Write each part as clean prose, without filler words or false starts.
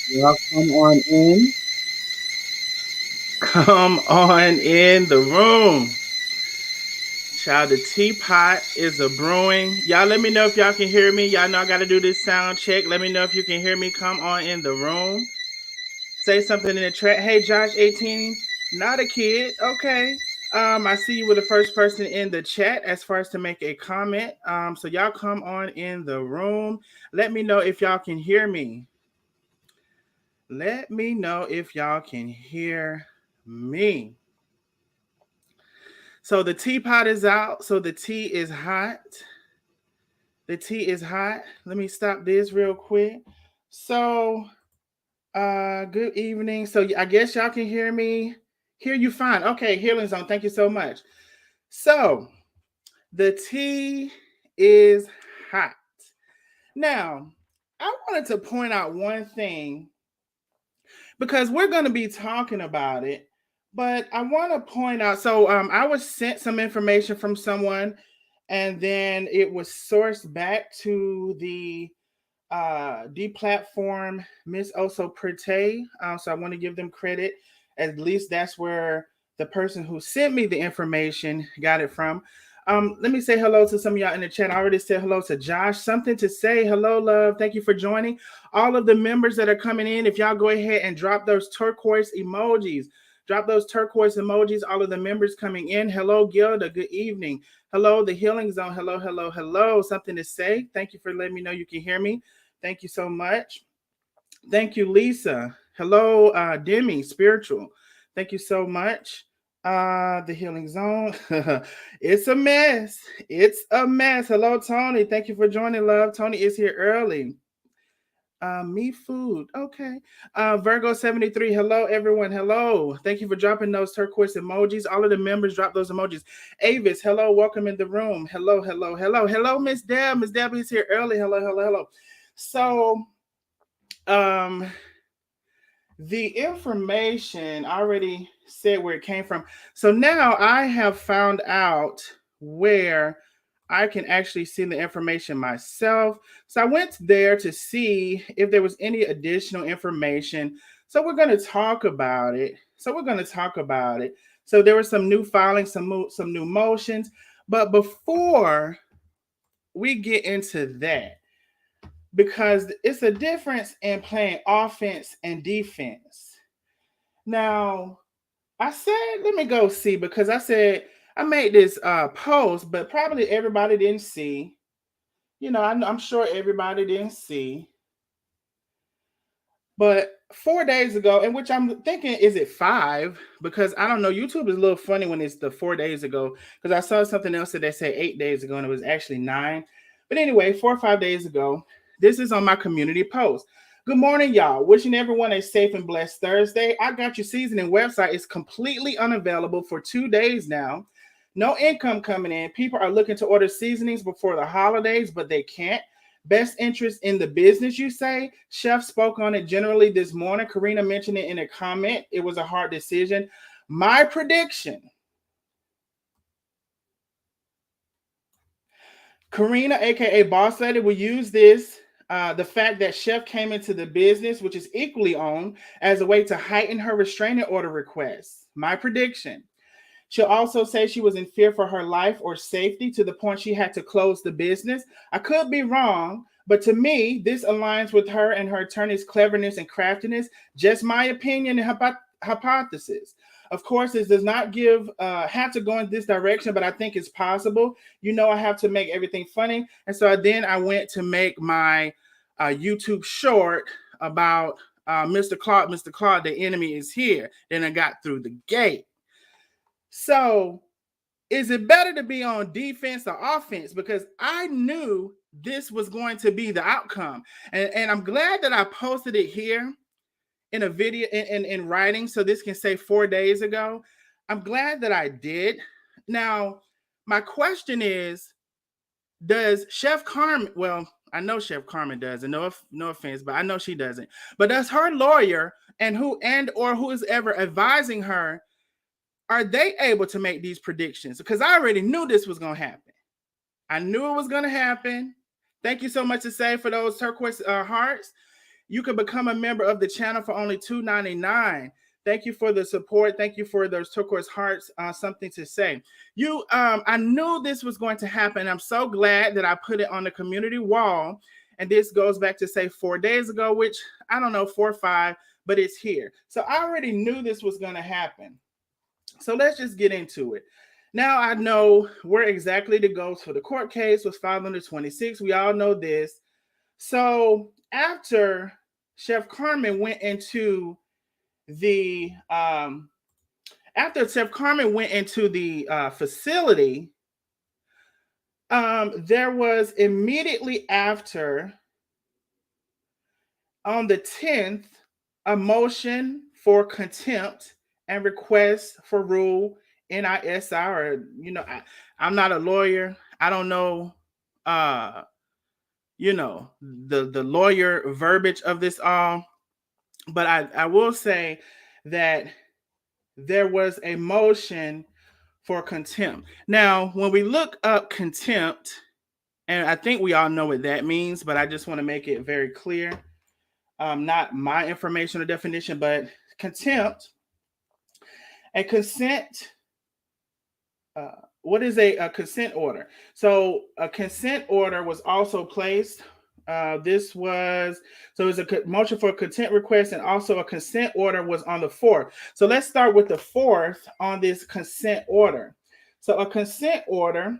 Y'all come on in. Come on in the room. Child, the teapot is a brewing. Y'all let me know if y'all can hear me. Y'all know I got to do this sound check. Let me know if you can hear me. Come on in the room. Say something in the chat. Hey, Josh, 18. Not a kid. Okay. I see you were the first person in the chat as far as to make a comment. So y'all come on in the room. Let me know if y'all can hear me. Let me know if y'all can hear me. So the teapot is out. So the tea is hot. The tea is hot. Let me stop this real quick. So, good evening. So I guess y'all can hear me. Hear you fine. Okay, Healing Zone. Thank you so much. So the tea is hot. Now, I wanted to point out one thing because we're going to be talking about it. But I want to point out so I was sent some information from someone, and then it was sourced back to the deplatform Miss Oso Prete. So I want to give them credit. At least that's where the person who sent me the information got it from. Let me say hello to some of y'all in the chat. I already said hello to Josh. Something to say. Hello, love. Thank you for joining. All of the members that are coming in, if y'all go ahead and drop those turquoise emojis. Drop those turquoise emojis. All of the members coming in. Hello, Gilda. Good evening. Hello, the Healing Zone. Hello, hello, hello. Something to say. Thank you for letting me know you can hear me. Thank you so much. Thank you, Lisa. Hello, Demi, spiritual. Thank you so much. The Healing Zone. It's a mess. It's a mess. Hello, Tony. Thank you for joining, love. Tony is here early. Me food. Okay. Virgo 73. Hello, everyone. Hello. Thank you for dropping those turquoise emojis. All of the members drop those emojis. Avis, hello. Welcome in the room. Hello, hello, hello. Hello, Miss Deb. Miss Deb is here early. Hello, hello, hello. So, um, the information I already said where it came from. So now I have found out where I can actually see the information myself. So I went there to see if there was any additional information. So we're going to talk about it. So there were some new filings, some new motions. But before we get into that, because it's a difference in playing offense and defense. Now, I said, let me go see because I said I made this post, but probably everybody didn't see. I'm sure everybody didn't see. But 4 days ago, in which I'm thinking, is it five? Because I don't know. YouTube is a little funny when it's the 4 days ago. Because I saw something else that they said 8 days ago, and it was actually nine. But anyway, 4 or 5 days ago, this is on my community post. Good morning, y'all. Wishing everyone a safe and blessed Thursday. I Got Your Seasoning website is completely unavailable for 2 days now. No income coming in. People are looking to order seasonings before the holidays, but they can't. Best interest in the business, you say? Chef spoke on it generally this morning. Corina mentioned it in a comment. It was a hard decision. My prediction, Corina, aka Boss Lady, will use this. The fact that Chef came into the business, which is equally owned, as a way to heighten her restraining order requests. My prediction. She'll also say she was in fear for her life or safety to the point she had to close the business. I could be wrong, but to me, this aligns with her and her attorney's cleverness and craftiness. Just my opinion and hypothesis. Of course, this does not have to go in this direction, but I think it's possible. I have to make everything funny, and so then I went to make my YouTube short about Mr. Clark. Mr. Clark, the enemy is here. Then I got through the gate. So, is it better to be on defense or offense? Because I knew this was going to be the outcome. And I'm glad that I posted it here in a video in writing so this can say 4 days ago. I'm glad that I did. Now, my question is, does Chef Carmen, well, I know Chef Carmen does, and no offense, but I know she doesn't. But does her lawyer or who is ever advising her, are they able to make these predictions? Because I already knew this was going to happen. I knew it was going to happen. Thank you so much to say for those turquoise hearts. You can become a member of the channel for only $2.99. Thank you for the support. Thank you for those turquoise hearts. Something to say. I knew this was going to happen. I'm so glad that I put it on the community wall. And this goes back to say 4 days ago, which I don't know, 4 or 5, but it's here. So I already knew this was going to happen. So let's just get into it. Now I know where exactly to go for the court case was filed on the 26th. We all know this. So after Chef Carmen went into the facility, there was immediately after, on the 10th, a motion for contempt and request for rule NISI, or I'm not a lawyer. I don't know the lawyer verbiage of this all, but I will say that there was a motion for contempt. Now, when we look up contempt, and I think we all know what that means, but I just want to make it very clear. Not my information or definition, but contempt. A consent. What is a consent order? So a consent order was also placed. It was a motion for a contempt request, and also a consent order was on the 4th. So let's start with the 4th on this consent order. So a consent order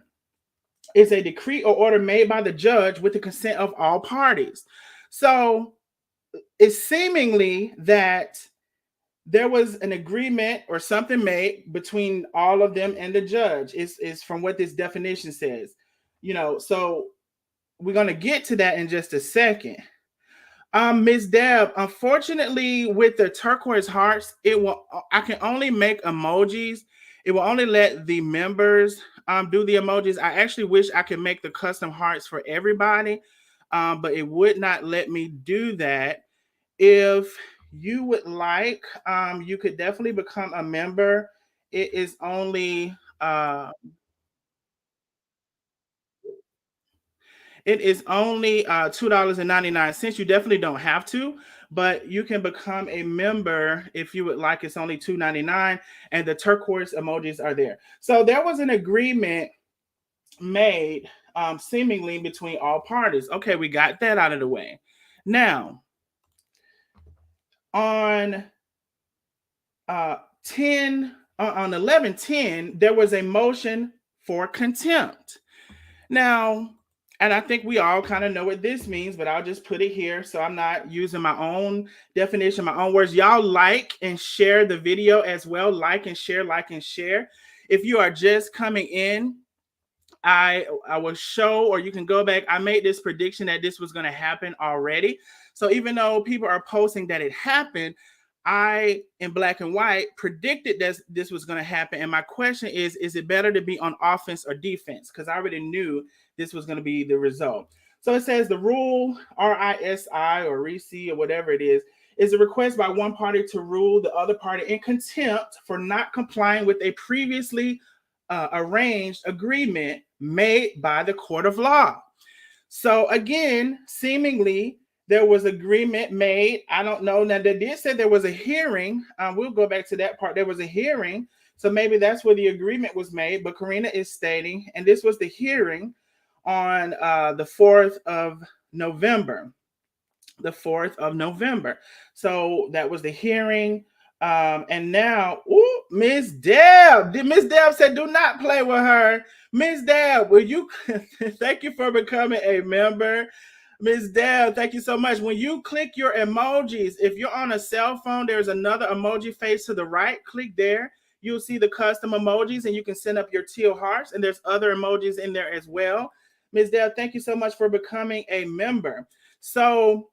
is a decree or order made by the judge with the consent of all parties. So it's seemingly that there was an agreement or something made between all of them and the judge, is from what this definition says. So we're going to get to that in just a second. Ms. Deb, unfortunately, with the turquoise hearts, I can only make emojis. It will only let the members do the emojis. I actually wish I could make the custom hearts for everybody, but it would not let me do that. If you would like, you could definitely become a member. It is only $2.99. You definitely don't have to, but you can become a member if you would like. It's only $2.99, and the turquoise emojis are there. So there was an agreement made, seemingly between all parties. Okay, we got that out of the way. Now, on 11/10, there was a motion for contempt. Now, and I think we all kind of know what this means, but I'll just put it here so I'm not using my own definition, my own words. Y'all like and share the video as well. Like and share, like and share. If you are just coming in, I will show, or you can go back. I made this prediction that this was going to happen already. So even though people are posting that it happened, I, in black and white, predicted that this was going to happen. And my question is it better to be on offense or defense? Because I already knew this was going to be the result. So it says the rule, RISI or RISI or whatever it is a request by one party to rule the other party in contempt for not complying with a previously arranged agreement made by the court of law. So again, seemingly there was agreement made. I don't know. Now they did say there was a hearing. We'll go back to that part. There was a hearing. So maybe that's where the agreement was made. But Corina is stating, and this was the hearing on the 4th of November. The 4th of November. So that was the hearing. And now, Miss Deb. Miss Deb said, do not play with her. Miss Deb, will you thank you for becoming a member. Miss Deb, thank you so much. When you click your emojis, if you're on a cell phone, there's another emoji face to the right. Click there. You'll see the custom emojis, and you can send up your teal hearts, and there's other emojis in there as well. Miss Deb, thank you so much for becoming a member. So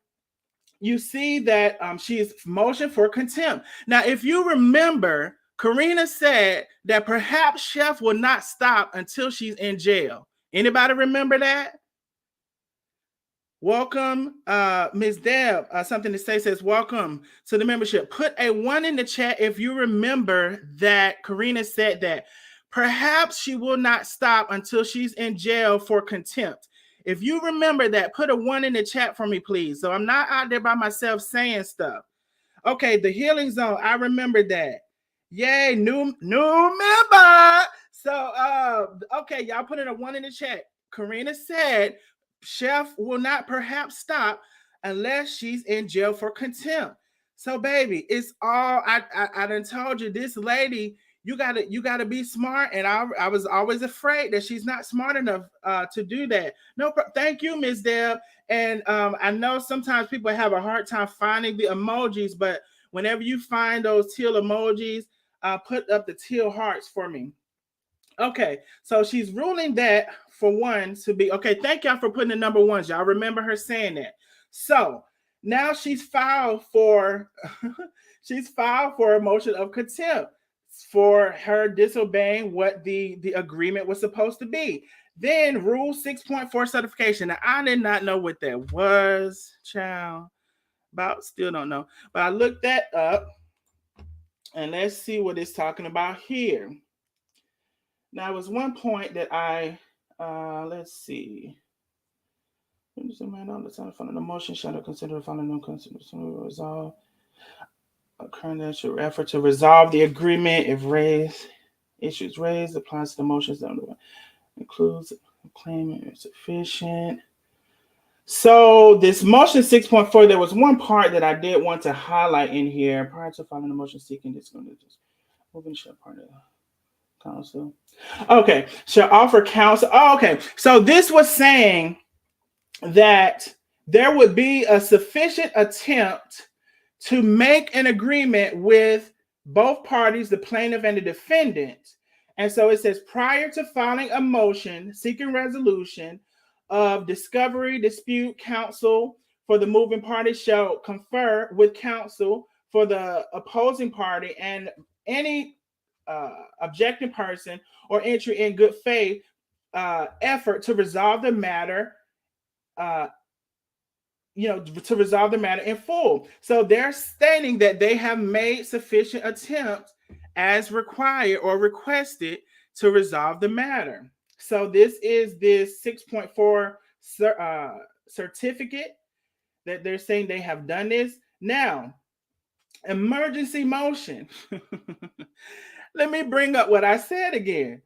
you see that she's motioned for contempt. Now, if you remember, Corina said that perhaps Chef will not stop until she's in jail. Anybody remember that? Welcome, Ms. Deb. Something to say says, welcome to the membership. Put a 1 in the chat if you remember that Corina said that perhaps she will not stop until she's in jail for contempt. If you remember that, put a 1 in the chat for me, please. So I'm not out there by myself saying stuff. Okay, the healing zone. I remember that. Yay, new member. So okay, y'all put in a 1 in the chat. Corina said chef will not perhaps stop unless she's in jail for contempt. So baby, it's all I done told you. This lady, you gotta be smart, and I was always afraid that she's not smart enough to do that. No, thank you, Miss Deb. And I know sometimes people have a hard time finding the emojis, but whenever you find those teal emojis, put up the teal hearts for me. Okay, so she's ruling that for 1 to be okay. Thank y'all for putting the number 1s. Y'all remember her saying that. So now she's filed for she's filed for a motion of contempt for her disobeying what the agreement was supposed to be. Then Rule 6.4 certification. Now I did not know what that was, child. About still don't know, but I looked that up, and let's see what it's talking about here. Now, it was one point that let's see. The man on the time of the motion shall consider the following non-constitutional resolve. A current effort to resolve the agreement if issues raised applies to the motions that includes claim is sufficient. So this motion 6.4, there was one part that I did want to highlight in here. Prior to filing the motion seeking this, going to just moving shall part of counsel. Okay, shall offer counsel. Oh, okay, so this was saying that there would be a sufficient attempt to make an agreement with both parties, the plaintiff and the defendant. And so it says prior to filing a motion seeking resolution of discovery, dispute, counsel for the moving party shall confer with counsel for the opposing party and any objecting person or entry in good faith effort to resolve the matter to resolve the matter in full. So they're stating that they have made sufficient attempts as required or requested to resolve the matter. So this is this 6.4 certificate that they're saying they have done this. Now, emergency motion. Let me bring up what I said again.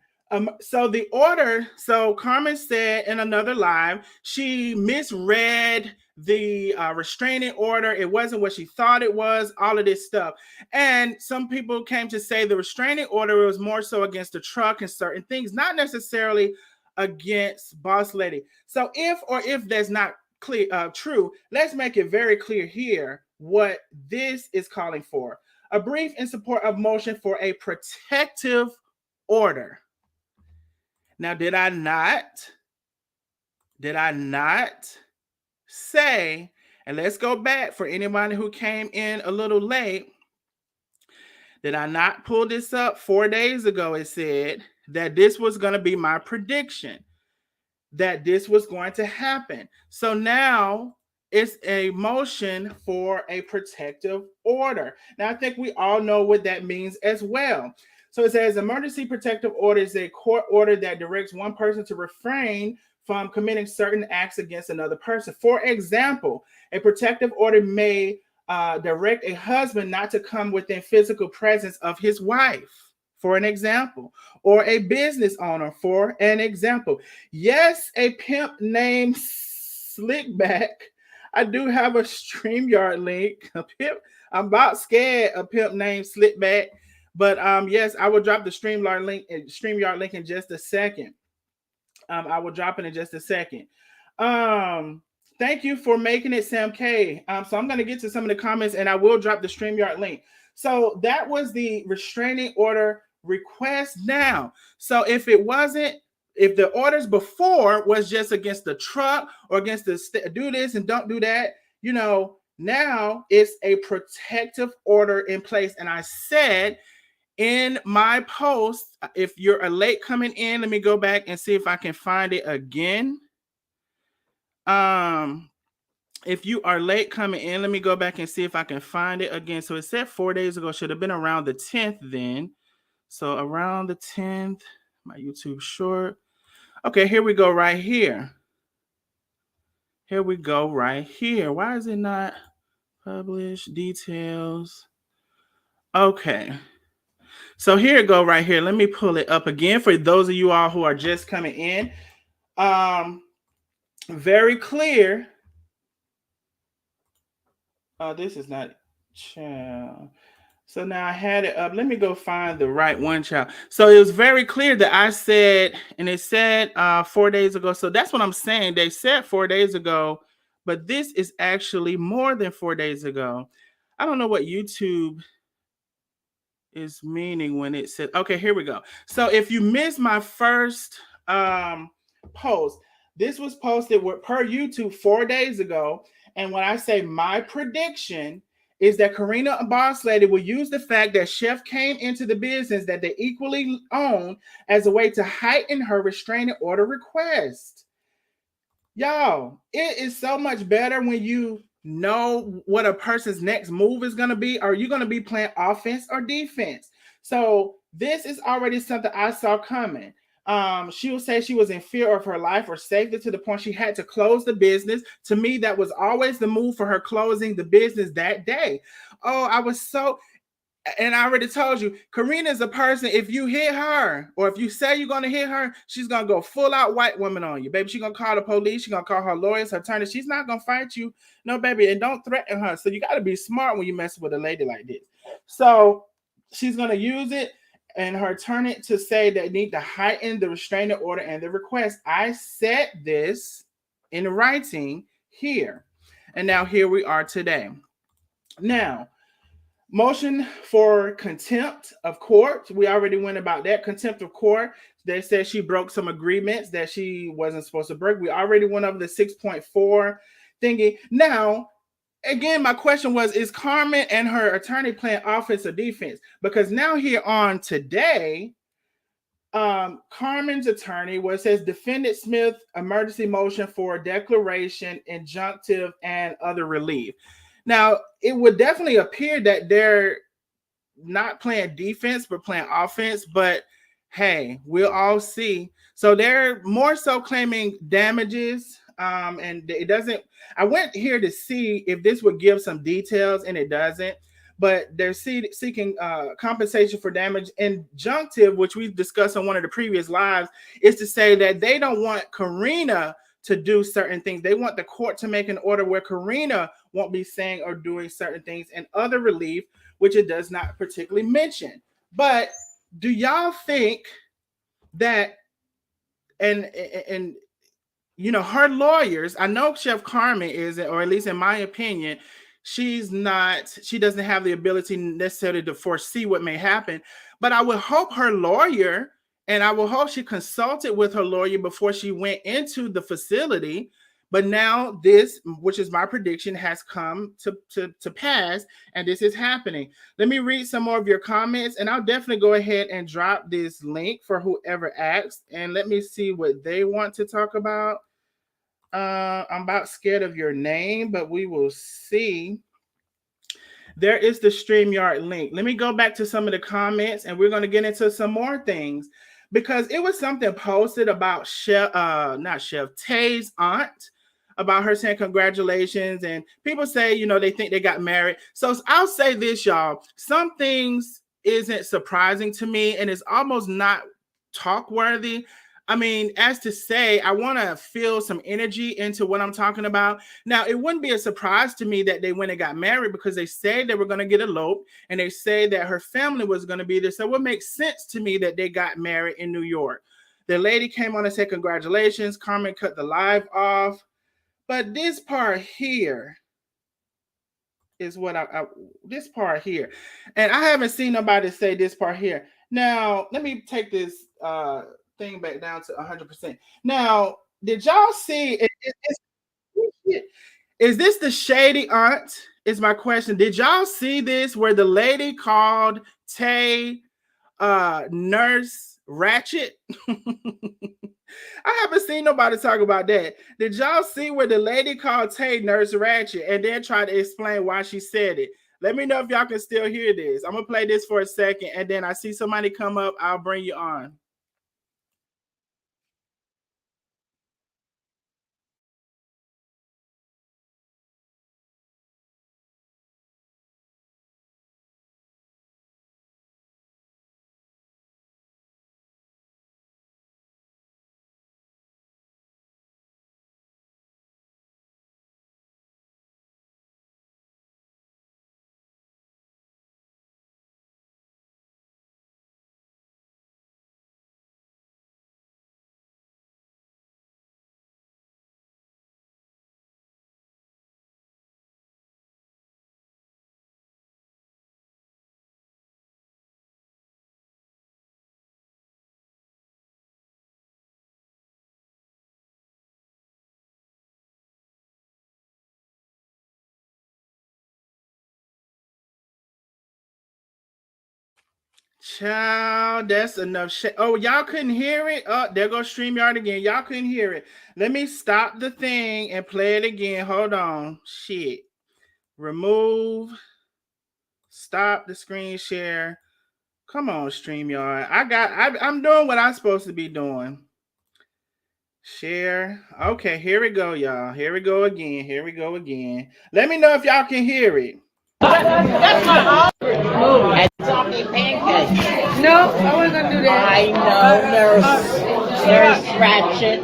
So the order, so Carmen said in another live, she misread the restraining order. It wasn't what she thought it was, all of this stuff. And some people came to say the restraining order was more so against the truck and certain things, not necessarily against Boss Lady. So if that's not clear, true, let's make it very clear here what this is calling for. A brief in support of motion for a protective order. Now, did I not say, and let's go back for anybody who came in a little late, did I not pull this up 4 days ago? It said that this was going to be my prediction, that this was going to happen. So now it's a motion for a protective order. Now, I think we all know what that means as well. So it says emergency protective order is a court order that directs one person to refrain from committing certain acts against another person. For example, a protective order may direct a husband not to come within physical presence of his wife, for an example, or a business owner, for an example. Yes, a pimp named Slickback. I do have a StreamYard link. I'm about scared a pimp named Slickback. But yes, I will drop the StreamYard link in just a second. I will drop it in just a second. Thank you for making it, Sam K. So I'm going to get to some of the comments, and I will drop the StreamYard link. So that was the restraining order request now. So if the orders before was just against the truck or against the do this and don't do that, now it's a protective order in place. And I said in my post, if you're a late coming in, let me go back and see if I can find it again. If you are late coming in, let me go back and see if I can find it again. So it said 4 days ago, should have been around the 10th then. So around the 10th, my YouTube short. Okay, here we go right here. Here we go right here. Why is it not published details? Okay. So here it go right here. Let me pull it up again for those of you all who are just coming in. Very clear. This is not child. So now I had it up. Let me go find the right one, child. So it was very clear that I said, and it said 4 days ago. So that's what I'm saying. They said 4 days ago, but this is actually more than 4 days ago. I don't know what YouTube is meaning when it said, okay, here we go. So if you missed my first post, this was posted per YouTube 4 days ago. And when I say my prediction is that Corina Boss Lady will use the fact that Chef came into the business that they equally own as a way to heighten her restraining order request. Y'all, it is so much better when you know what a person's next move is going to be. Are you going to be playing offense or defense? So this is already something I saw coming. She will say she was in fear of her life or safety to the point she had to close the business. To me, that was always the move for her closing the business that day. Oh, I was so, and I already told you, Corina is a person, if you hit her or if you say you're going to hit her, she's going to go full out white woman on you. Baby, she's going to call the police. She's going to call her lawyers, her attorney. She's not going to fight you. No, baby, and don't threaten her. So you got to be smart when you mess with a lady like this. So she's going to use it and her attorney to say they need to heighten the restraining order and the request. I said this in writing here. And now here we are today. Now, motion for contempt of court. We already went about that. Contempt of court. They said she broke some agreements that she wasn't supposed to break. We already went over the 6.4 thingy. Now, again, my question was, is Carmen and her attorney playing offense or defense? Because now here on today, Carmen's attorney, where it says defendant Smith emergency motion for declaration, injunctive, and other relief. Now, it would definitely appear that they're not playing defense, but playing offense. But hey, we'll all see. So they're more so claiming damages. And it doesn't, I went here to see if this would give some details, and it doesn't. But they're seeking compensation for damage. Injunctive, which we discussed on one of the previous lives, is to say that they don't want Corina to do certain things. They want the court to make an order where Corina won't be saying or doing certain things, and other relief, which it does not particularly mention. But do y'all think that, and you know, her lawyers, I know Chef Carmen isn't, or at least in my opinion, she doesn't have the ability necessarily to foresee what may happen. But I would hope her lawyer, and I will hope she consulted with her lawyer before she went into the facility. But now this, which is my prediction, has come to pass, and this is happening. Let me read some more of your comments, and I'll definitely go ahead and drop this link for whoever asked, and let me see what they want to talk about. I'm about scared of your name, but we will see. There is the StreamYard link. Let me go back to some of the comments, and we're going to get into some more things, because it was something posted about Tay's aunt, about her saying congratulations, and people say, you know, they think they got married. So I'll say this, y'all. Some things isn't surprising to me, and it's almost not talk worthy. I mean, as to say, I want to feel some energy into what I'm talking about. Now, it wouldn't be a surprise to me that they went and got married, because they said they were going to get eloped, and they say that her family was going to be there. So it makes sense to me that they got married in New York. The lady came on and said, congratulations. Carmen cut the live off. But this part here is what this part here. And I haven't seen nobody say this part here. Now, let me take this thing back down to 100%. Now, did y'all see, is this the shady aunt? Is my question. Did y'all see this where the lady called Tay Nurse Ratchet? I haven't seen nobody talk about that. Did y'all see where the lady called Tay Nurse Ratchet and then try to explain why she said it? Let me know if y'all can still hear this. I'm going to play this for a second, and then I see somebody come up. I'll bring you on. Child, that's enough shit. Oh, y'all couldn't hear it? Oh, there goes StreamYard again. Y'all couldn't hear it. Let me stop the thing and play it again. Hold on. Shit. Remove. Stop the screen share. Come on, StreamYard. I'm doing what I'm supposed to be doing. Share. Okay, here we go, y'all. Here we go again. Here we go again. Let me know if y'all can hear it. That's my movie. And Tommy Pancake. No, I wasn't gonna do that. I know, Nurse Ratchet.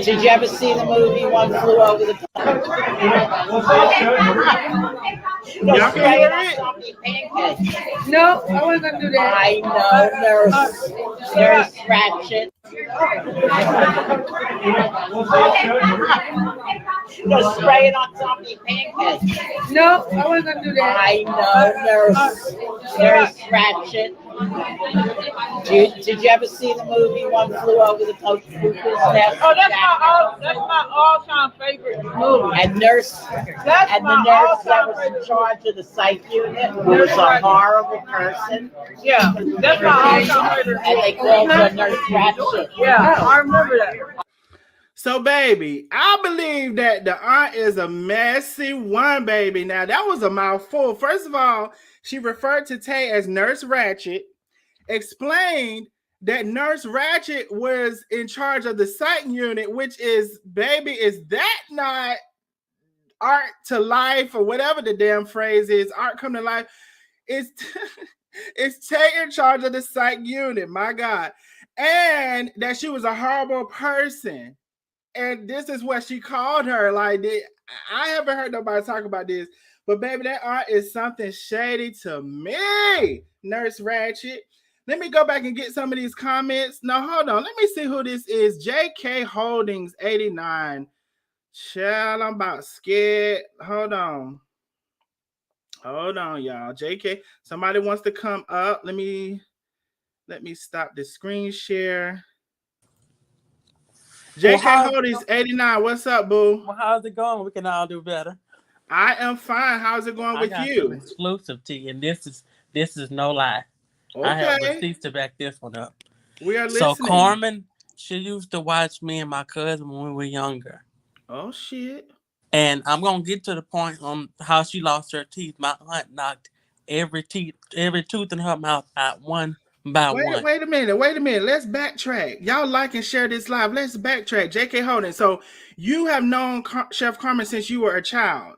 Did you ever see the movie One Flew Over the Cuckoo's Y'all can hear it? No, I wasn't gonna do that. I know, Nurse Ratchet. Just spray it on Tommy Pancake. No, I wasn't gonna do that. I know, Nurse Ratchet. Did you ever see the movie One Flew Over the Cuckoo's Nest? Oh, that's my all-time favorite movie. And the nurse that was in charge of the psych unit was a horrible person. Yeah, that's my all-time favorite. And they called her Nurse Ratchet. Yeah, I remember that. So, baby, I believe that the aunt is a messy one, baby. Now, that was a mouthful. First of all, she referred to Tay as Nurse Ratchet, explained that Nurse Ratchet was in charge of the psych unit, which is, baby, is that not art to life or whatever the damn phrase is, art come to life? It's, it's Tay in charge of the psych unit, my God. And that she was a horrible person. And this is what she called her. Like, I haven't heard nobody talk about this, but baby, that art is something shady to me, Nurse Ratchet. Let me go back and get some of these comments. No, hold on. Let me see who this is. JK Holdings 89. Child, I'm about scared. Hold on. Hold on, y'all. JK, somebody wants to come up. Let me stop the screen share. JK Holdings 89. What's up, boo? Well, how's it going? We can all do better. I am fine. How's it going with you? Some exclusive tea, and this is no lie. Okay. I have receipts to back this one up. We are listening. So Carmen, she used to watch me and my cousin when we were younger. Oh shit. And I'm gonna get to the point on how she lost her teeth. My aunt knocked every tooth in her mouth out one by one. Wait a minute. Let's backtrack. Y'all like and share this live. Let's backtrack. JK Holdings. So you have known Chef Carmen since you were a child.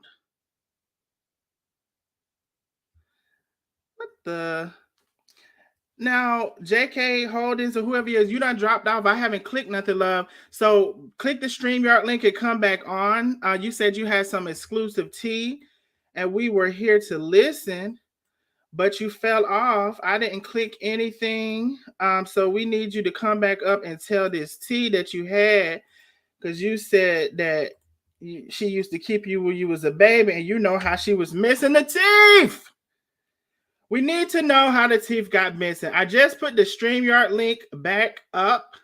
What the? Now, JK Holdings or whoever it is, you done dropped off. I haven't clicked nothing, love. So click the StreamYard link and come back on. You said you had some exclusive tea, and we were here to listen, but you fell off. I didn't click anything. So we need you to come back up and tell this tea that you had, because you said that she used to keep you when you was a baby, and you know how she was missing the teeth. We need to know how the teeth got missing. I just put the StreamYard link back up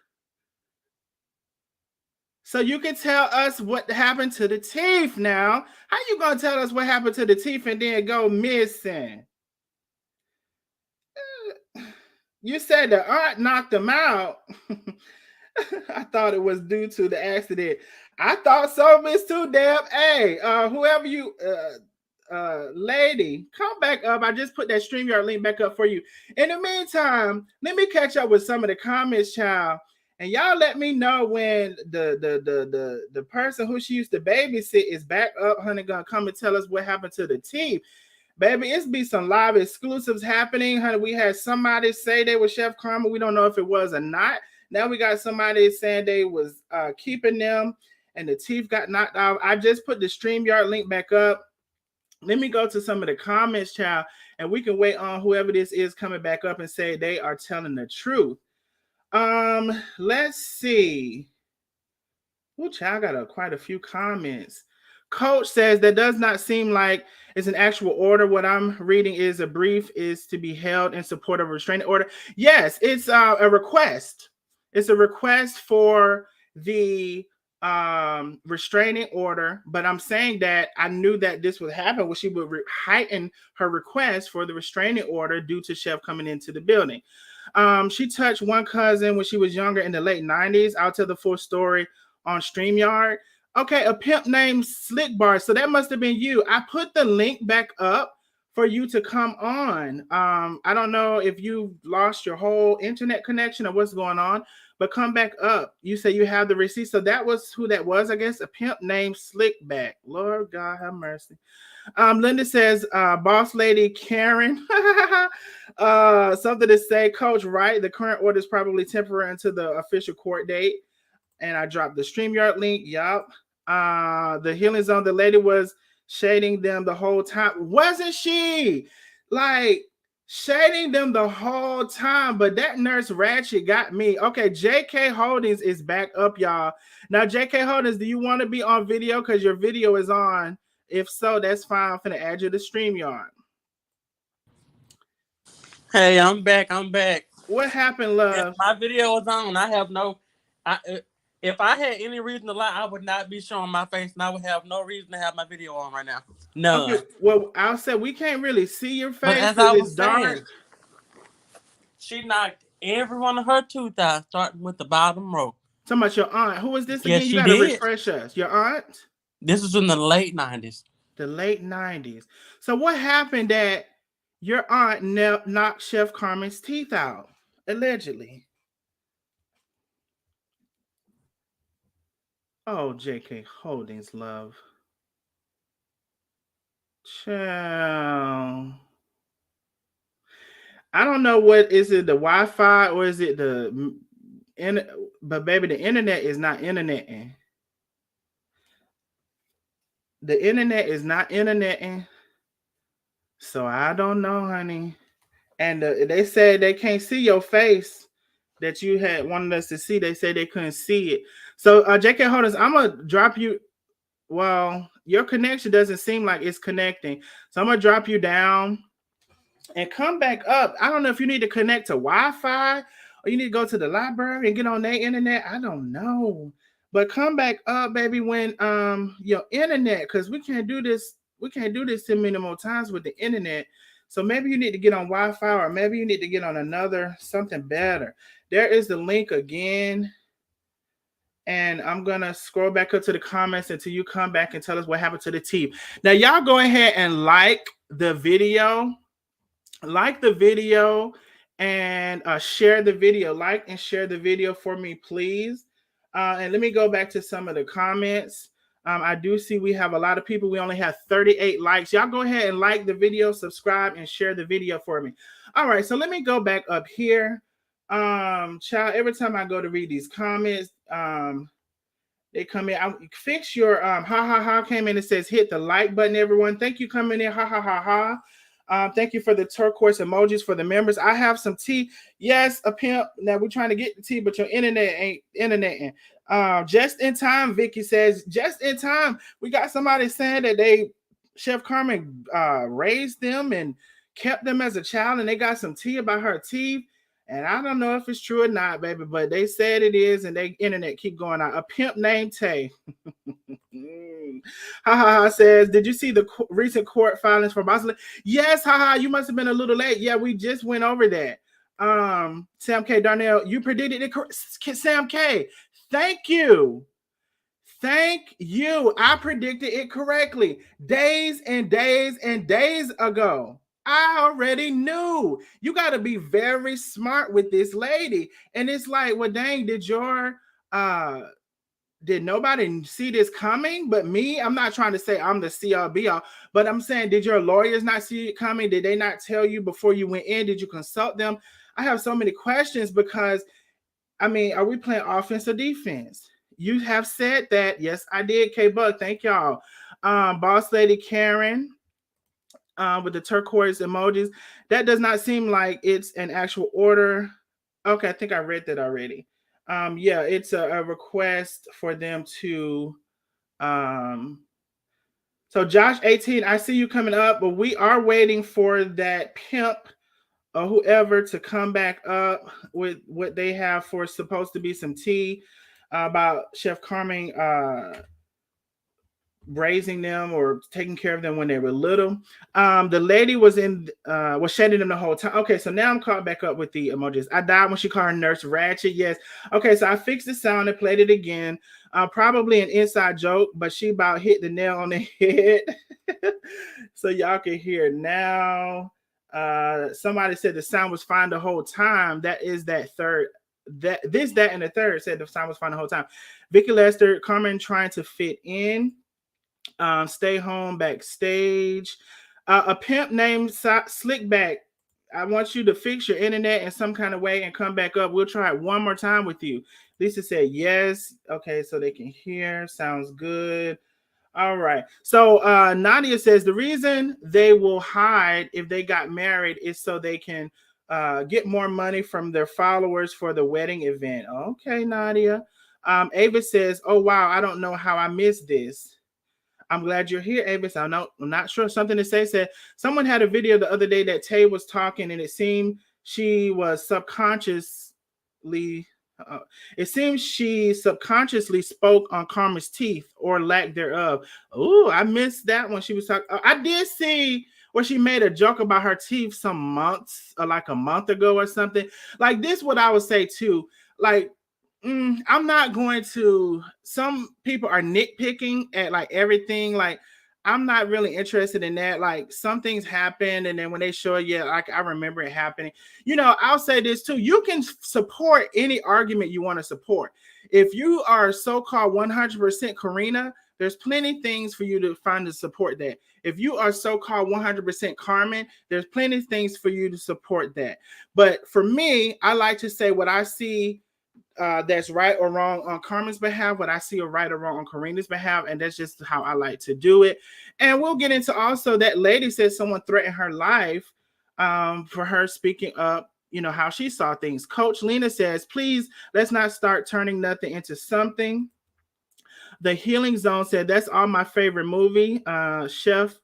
so you can tell us what happened to the teeth now. How you going to tell us what happened to the teeth and then go missing? You said the aunt knocked them out. I thought it was due to the accident. I thought so, Miss Too Damn. Hey, whoever you... lady, come back up. I just put that StreamYard link back up for you. In the meantime, let me catch up with some of the comments, child. And y'all let me know when the person who she used to babysit is back up. Honey, gonna come and tell us what happened to the team. Baby, it's be some live exclusives happening. Honey, we had somebody say they were Chef Carmen. We don't know if it was or not. Now we got somebody saying they was keeping them and the teeth got knocked out. I just put the StreamYard link back up. Let me go to some of the comments, child, and we can wait on whoever this is coming back up and say they are telling the truth. Let's see. Oh, child, I got quite a few comments. Coach says that does not seem like it's an actual order. What I'm reading is a brief is to be held in support of a restraining order. Yes, it's a request. It's a request for the restraining order, but I'm saying that I knew that this would happen when she would heighten her request for the restraining order due to Chef coming into the building. She touched one cousin when she was younger in the late 90s. I'll tell the full story on StreamYard. Okay, a pimp named Slick Bar. So that must have been you. I put the link back up for you to come on. I don't know if you lost your whole internet connection or what's going on, but come back up. You say you have the receipt. So that was who that was, I guess, a pimp named Slickback. Lord God have mercy. Linda says, boss lady Karen, something to say, Coach, right? The current order is probably temporary until the official court date. And I dropped the StreamYard link. Yup. The healing zone, the lady was shading them the whole time. Wasn't she? Like, shading them the whole time. But that nurse Ratchet got me. Okay, JK Holdings is back up, y'all. Now, JK Holdings, do you want to be on video? Because your video is on. If so, that's fine. I'm finna add you to StreamYard. Hey, I'm back. I'm back. What happened, love? My video was on. I have no. If I had any reason to lie, I would not be showing my face, and I would have no reason to have my video on right now. None. Okay, well, I'll say we can't really see your face But as I because was it's dark. saying, she knocked every one of her tooth out, starting with the bottom row. Talking about your aunt. Who is this Yes, again? You she gotta did. refresh us. Your aunt? This was in the late 90s. The late 90s. So what happened that your aunt knocked Chef Carmen's teeth out? Allegedly. Oh, JK Holdings, love. Child. I don't know what is it, the Wi-Fi or is it but baby, the internet is not interneting. The internet is not interneting. So I don't know, honey. And they said they can't see your face that you had wanted us to see. They said they couldn't see it. So JK Holdings, I'm gonna drop you. Well, your connection doesn't seem like it's connecting. So I'm gonna drop you down and come back up. I don't know if you need to connect to Wi-Fi or you need to go to the library and get on their internet. I don't know. But come back up, baby, when your internet, because we can't do this too many more times with the internet. So maybe you need to get on Wi-Fi or maybe you need to get on another something better. There is the link again. And I'm going to scroll back up to the comments until you come back and tell us what happened to the teeth. Now, y'all go ahead and like the video. Like the video and share the video. Like and share the video for me, please. And let me go back to some of the comments. I do see we have a lot of people. We only have 38 likes. Y'all go ahead and like the video, subscribe, and share the video for me. All right, so let me go back up here. Child, every time I go to read these comments, they come in. Fix your ha ha ha came in and says hit the like button, everyone. Thank you coming in. Ha ha ha ha. Thank you for the turquoise emojis for the members. I have some tea. Yes, a pimp. Now we're trying to get the tea, but your internet ain't interneting. Just in time, Vicky says, just in time. We got somebody saying that Chef Carmen raised them and kept them as a child, and they got some tea about her teeth. And I don't know if it's true or not, baby, but they said it is, and they internet keep going out. A pimp named Tay. Haha says, did you see the recent court filings for Bosley? Yes, haha, you must have been a little late. Yeah, we just went over that. Sam K. Darnell, you predicted it. Sam K. Thank you. Thank you. I predicted it correctly days and days and days ago. I already knew. You got to be very smart with this lady. And it's like, well, dang, did nobody see this coming but me? I'm not trying to say I'm the CRB, but I'm saying, did your lawyers not see it coming? Did they not tell you before you went in? Did you consult them? I have so many questions because, I mean, are we playing offense or defense? You have said that. Yes, I did. K-Bug, thank y'all. Boss Lady Karen, with the turquoise emojis. That does not seem like it's an actual order. Okay, I think I read that already. Yeah, it's a request for them to. So Josh 18, I see you coming up, but we are waiting for that pimp or whoever to come back up with what they have for supposed to be some tea. about Chef Carmen raising them or taking care of them when they were little. The lady was shading them the whole time. Okay, so now I'm caught back up with the emojis. I died when she called her Nurse Ratchet. Yes. Okay, so I fixed the sound and played it again. Probably an inside joke, but she about hit the nail on the head. So y'all can hear now. Somebody said the sound was fine the whole time. That is that third. That, and the third said the sound was fine the whole time. Vicky Lester, Carmen trying to fit in. Stay home backstage. A pimp named Slickback. I want you to fix your internet in some kind of way and come back up. We'll try it one more time with you. Lisa said yes. Okay, so they can hear. Sounds good. All right. So Nadia says the reason they will hide if they got married is so they can get more money from their followers for the wedding event. Okay, Nadia. Ava says, oh, wow, I don't know how I missed this. I'm glad you're here, Avis. I'm not sure. Something to say said someone had a video the other day that Tay was talking, and it seemed she was subconsciously. It seems she subconsciously spoke on Carmen's teeth or lack thereof. Oh, I missed that when she was talking. I did see where she made a joke about her teeth some months, like a month ago or something. Like this, what I would say too. Like I'm not going to. Some people are nitpicking at like everything. Like I'm not really interested in that. Like some things happen, and then when they show it, yeah, like I remember it happening. I'll say this too. You can support any argument you want to support. If you are so-called 100% Corina, there's plenty of things for you to find to support that. If you are so-called 100% Carmen, there's plenty of things for you to support that. But for me, I like to say what I see that's right or wrong on Carmen's behalf, what I see or right or wrong on Corina's behalf, and that's just how I like to do it. And we'll get into also that lady said someone threatened her life for her speaking up, how she saw things. Coach Lena says, please, let's not start turning nothing into something. The Healing Zone said, that's all my favorite movie. Chef,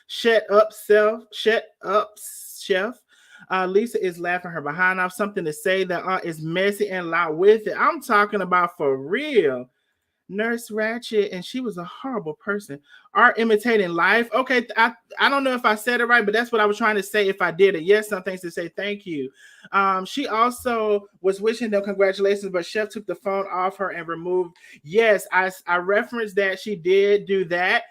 Shut Up Chef. Lisa is laughing her behind off. Something to say that is messy and loud with it. I'm talking about for real. Nurse Ratchet, and she was a horrible person. Art imitating life. Okay, I don't know if I said it right, but that's what I was trying to say if I did it. Yes, some things to say thank you. She also was wishing them congratulations, but Chef took the phone off her and removed. Yes, I referenced that she did do that,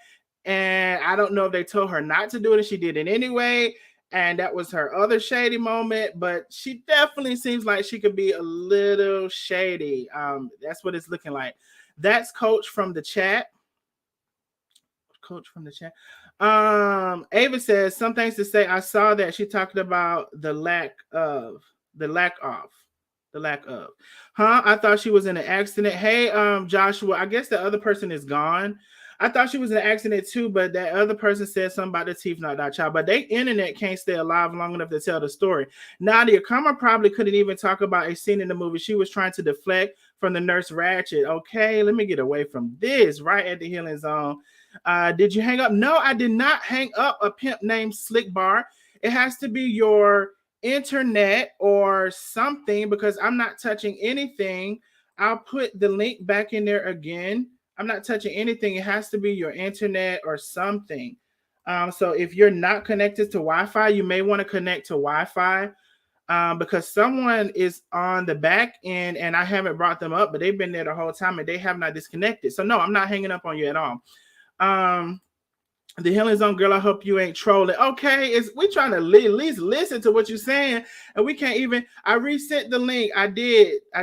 and I don't know if they told her not to do it, and she did it anyway. And that was her other shady moment, but she definitely seems like she could be a little shady. That's what it's looking like. That's Coach from the chat. Coach from the chat. Ava says some things to say. I saw that she talked about the lack of. Huh? I thought she was in an accident. Hey, Joshua, I guess the other person is gone. I thought she was in an accident too, but that other person said something about the teeth not that child. But they internet can't stay alive long enough to tell the story. Nadia, Karma probably couldn't even talk about a scene in the movie. She was trying to deflect from the Nurse Ratchet. Okay, let me get away from this right at the Healing Zone. Did you hang up? No, I did not hang up a pimp named Slick Bar. It has to be your internet or something because I'm not touching anything. I'll put the link back in there again. I'm not touching anything. It has to be your internet or something. So if you're not connected to Wi-Fi, you may want to connect to Wi-Fi because someone is on the back end and I haven't brought them up, but they've been there the whole time and they have not disconnected. So no, I'm not hanging up on you at all. The Healing Zone girl, I hope you ain't trolling. Okay, we trying to at least listen to what you're saying, and we can't even. I reset the link. I did. I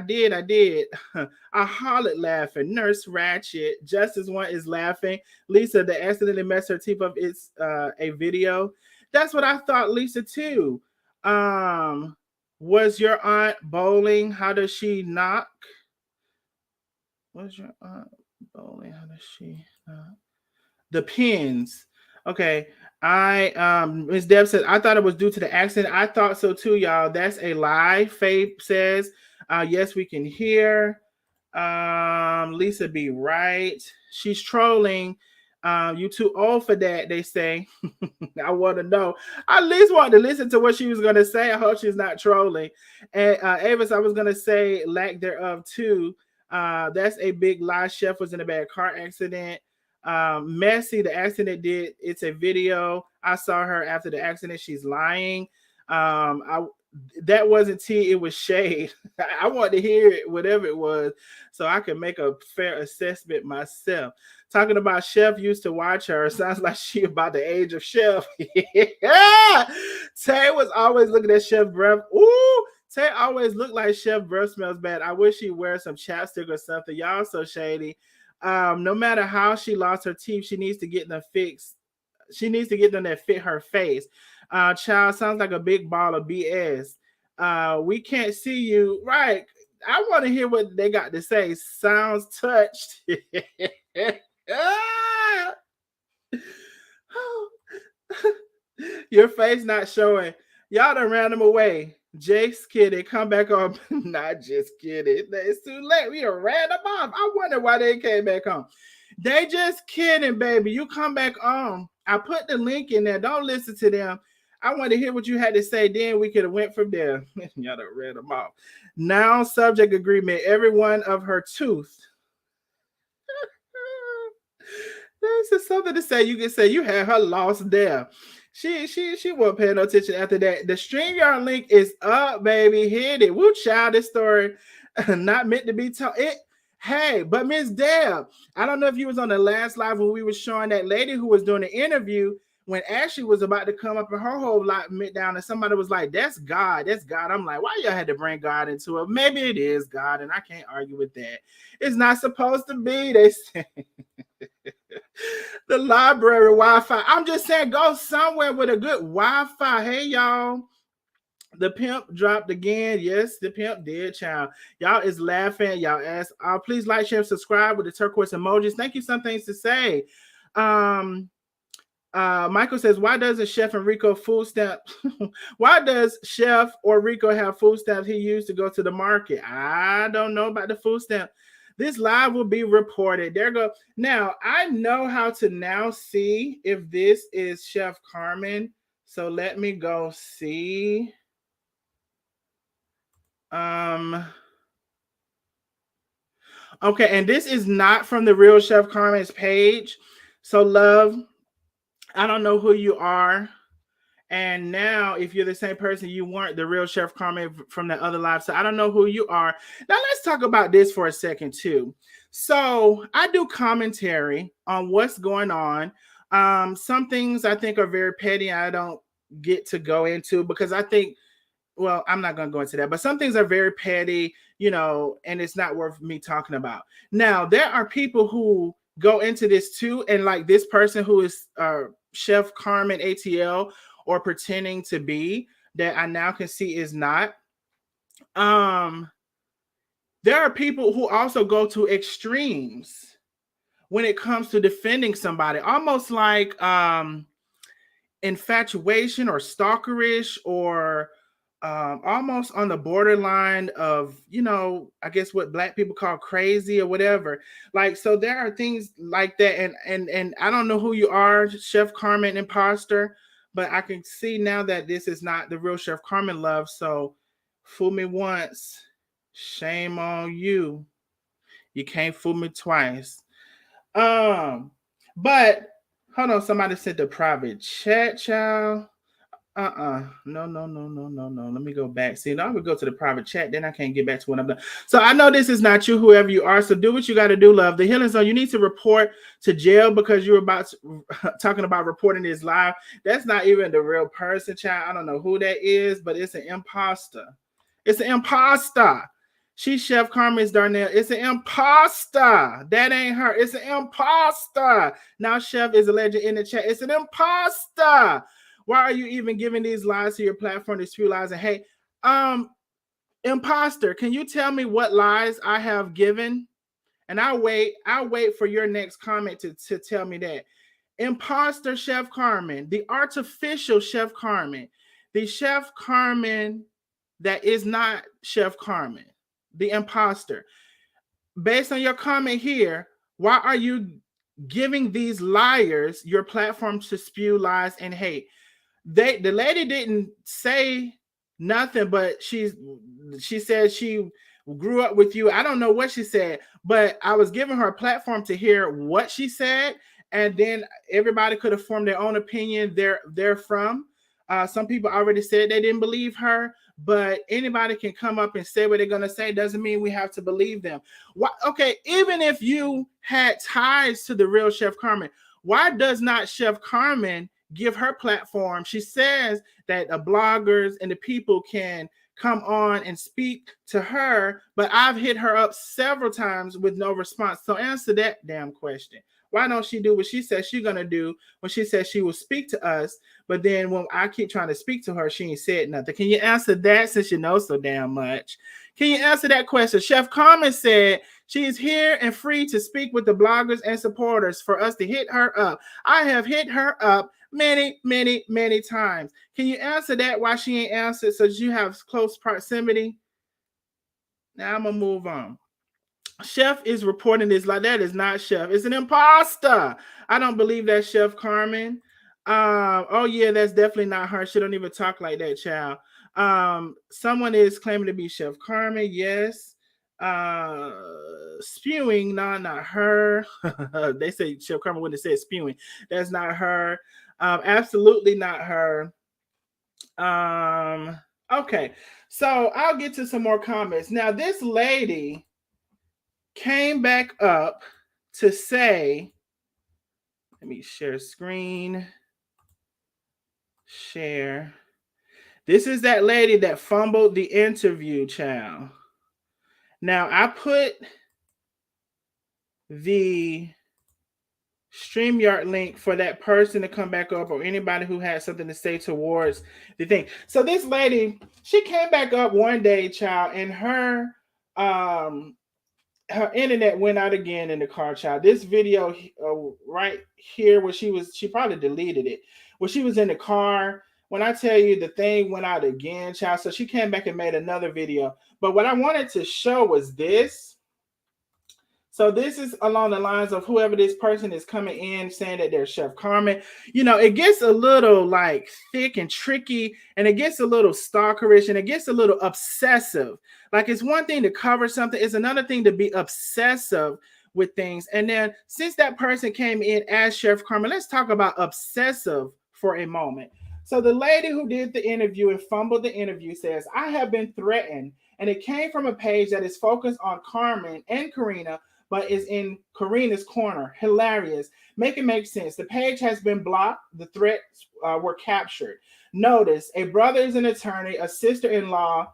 hollered laughing. Nurse Ratchet, Justice One is laughing. Lisa, that accidentally messed her teeth up. It's a video. That's what I thought, Lisa too. Was your aunt bowling? How does she knock? Was your aunt bowling? How does she knock? The pins. Okay. Ms. Deb says, I thought it was due to the accident. I thought so too, y'all. That's a lie. Faye says, yes, we can hear. Lisa be right. She's trolling. You too old for that, they say. I want to know. I at least wanted to listen to what she was going to say. I hope she's not trolling. And Avis, I was going to say lack thereof too. That's a big lie. Chef was in a bad car accident. Messy, the accident did. It's a video. I saw her after the accident. She's lying. I that wasn't tea. It was shade. I want to hear it, whatever it was, so I can make a fair assessment myself. Talking about Chef used to watch her. Sounds like she about the age of Chef. Yeah. Tay was always looking at Chef breath. Ooh, Tay always looked like Chef breath smells bad. I wish she'd wear some chapstick or something. Y'all so shady. No matter how she lost her teeth, she needs to get them fixed. She needs to get them that fit her face. Child sounds like a big ball of BS. We can't see you. Right. I want to hear what they got to say. Sounds touched. Your face not showing. Y'all done ran them away. Jake's kidding. Come back on. Not just kidding. It's too late. We done ran them off. I wonder why they came back on. They just kidding, baby. You come back on. I put the link in there. Don't listen to them. I want to hear what you had to say. Then we could have went from there. Y'all done ran them off. Noun subject agreement. Every one of her tooth. There's just something to say. You can say you had her lost there. She wasn't paying no attention after that. The StreamYard link is up, baby. Hit it. Woo, child, this story not meant to be told. Hey, but Miss Deb, I don't know if you was on the last live when we were showing that lady who was doing the interview when Ashley was about to come up and her whole lot went down and somebody was like, that's God. That's God. I'm like, why y'all had to bring God into it? Maybe it is God, and I can't argue with that. It's not supposed to be. They say the library Wi-Fi. I'm just saying, go somewhere with a good Wi-Fi. Hey, y'all. The pimp dropped again. Yes, the pimp did, child. Y'all is laughing. Y'all ask, please like, share, subscribe with the turquoise emojis. Thank you. Some things to say. Michael says, why doesn't Chef and Rico food stamp? Why does Chef or Rico have food stamps he used to go to the market? I don't know about the food stamp. This live will be reported. There go. Now, I know how to now see if this is Chef Carmen. So let me go see. Okay, and this is not from the real Chef Carmen's page. So, love, I don't know who you are. And now, if you're the same person, you weren't the real Chef Carmen from that other live. So I don't know who you are. Now let's talk about this for a second too. So I do commentary on what's going on. Some things I think are very petty. I don't get to go into because I think, well, I'm not going to go into that, but some things are very petty, and it's not worth me talking about. Now, there are people who go into this too. And like this person who is Chef Carmen ATL, or pretending to be, that I now can see is not. There are people who also go to extremes when it comes to defending somebody, almost like infatuation or stalkerish, or almost on the borderline of, I guess what Black people call crazy or whatever. Like, so there are things like that. And I don't know who you are, Chef Carmen imposter, but I can see now that this is not the real Chef Carmen, love. So fool me once, shame on you. You can't fool me twice. But hold on, somebody sent the private chat, child. No. Let me go back. See, now I would go to the private chat, then I can't get back to what I'm done. So I know this is not you, whoever you are. So do what you got to do, love. The Healing Zone, you need to report to jail because you're about to, talking about reporting this live. That's not even the real person, child. I don't know who that is, but it's an imposter. It's an imposter. She's Chef Carmen's Darnell. It's an imposter. That ain't her. It's an imposter. Now Chef is a legend in the chat. It's an imposter. Why are you even giving these lies to your platform, these few lies? And hey, imposter, can you tell me what lies I have given? And I'll wait for your next comment to tell me that. Imposter Chef Carmen, the artificial Chef Carmen, the Chef Carmen that is not Chef Carmen, the imposter. Based on your comment here, why are you giving these liars your platform to spew lies and hate? The lady didn't say nothing, but she said she grew up with you. I don't know what she said, but I was giving her a platform to hear what she said, and then everybody could have formed their own opinion therefrom. Some people already said they didn't believe her, but anybody can come up and say what they're going to say. Doesn't mean we have to believe them. Why, okay, even if you had ties to the real Chef Carmen, why does not Chef Carmen give her platform? She says that the bloggers and the people can come on and speak to her, but I've hit her up several times with no response. So answer that damn question. Why don't she do what she says she's gonna do when she says she will speak to us, but then when I keep trying to speak to her, she ain't said nothing? Can you answer that since you know so damn much? Can you answer that question? Chef Carmen said she is here and free to speak with the bloggers and supporters for us to hit her up. I have hit her up many, many, many times. Can you answer that? Why she ain't answered? So you have close proximity. Now I'm gonna move on. Chef is reporting this like that is not Chef. It's an imposter. I don't believe that Chef Carmen. Oh yeah, that's definitely not her. She don't even talk like that, child. Someone is claiming to be Chef Carmen. Yes. Spewing. No, not her. They say Chef Carmen wouldn't have said spewing. That's not her. Absolutely not her. Okay. So I'll get to some more comments. Now, this lady came back up to say, let me share screen. Share. This is that lady that fumbled the interview, child. Now, I put the StreamYard link for that person to come back up, or anybody who had something to say towards the thing. So this lady, she came back up one day, child, and her internet went out again in the car, child. This video right here where she probably deleted it. Where she was in the car. When I tell you the thing went out again, child. So she came back and made another video. But what I wanted to show was this. So this is along the lines of whoever this person is coming in saying that they're Chef Carmen. You know, it gets a little like thick and tricky, and it gets a little stalkerish, and it gets a little obsessive. Like it's one thing to cover something, it's another thing to be obsessive with things. And then since that person came in as Chef Carmen, let's talk about obsessive for a moment. So the lady who did the interview and fumbled the interview says, I have been threatened, and it came from a page that is focused on Carmen and Corina, but is in Corina's corner. Hilarious. Make it make sense. The page has been blocked. The threats were captured. Notice a brother is an attorney, a sister-in-love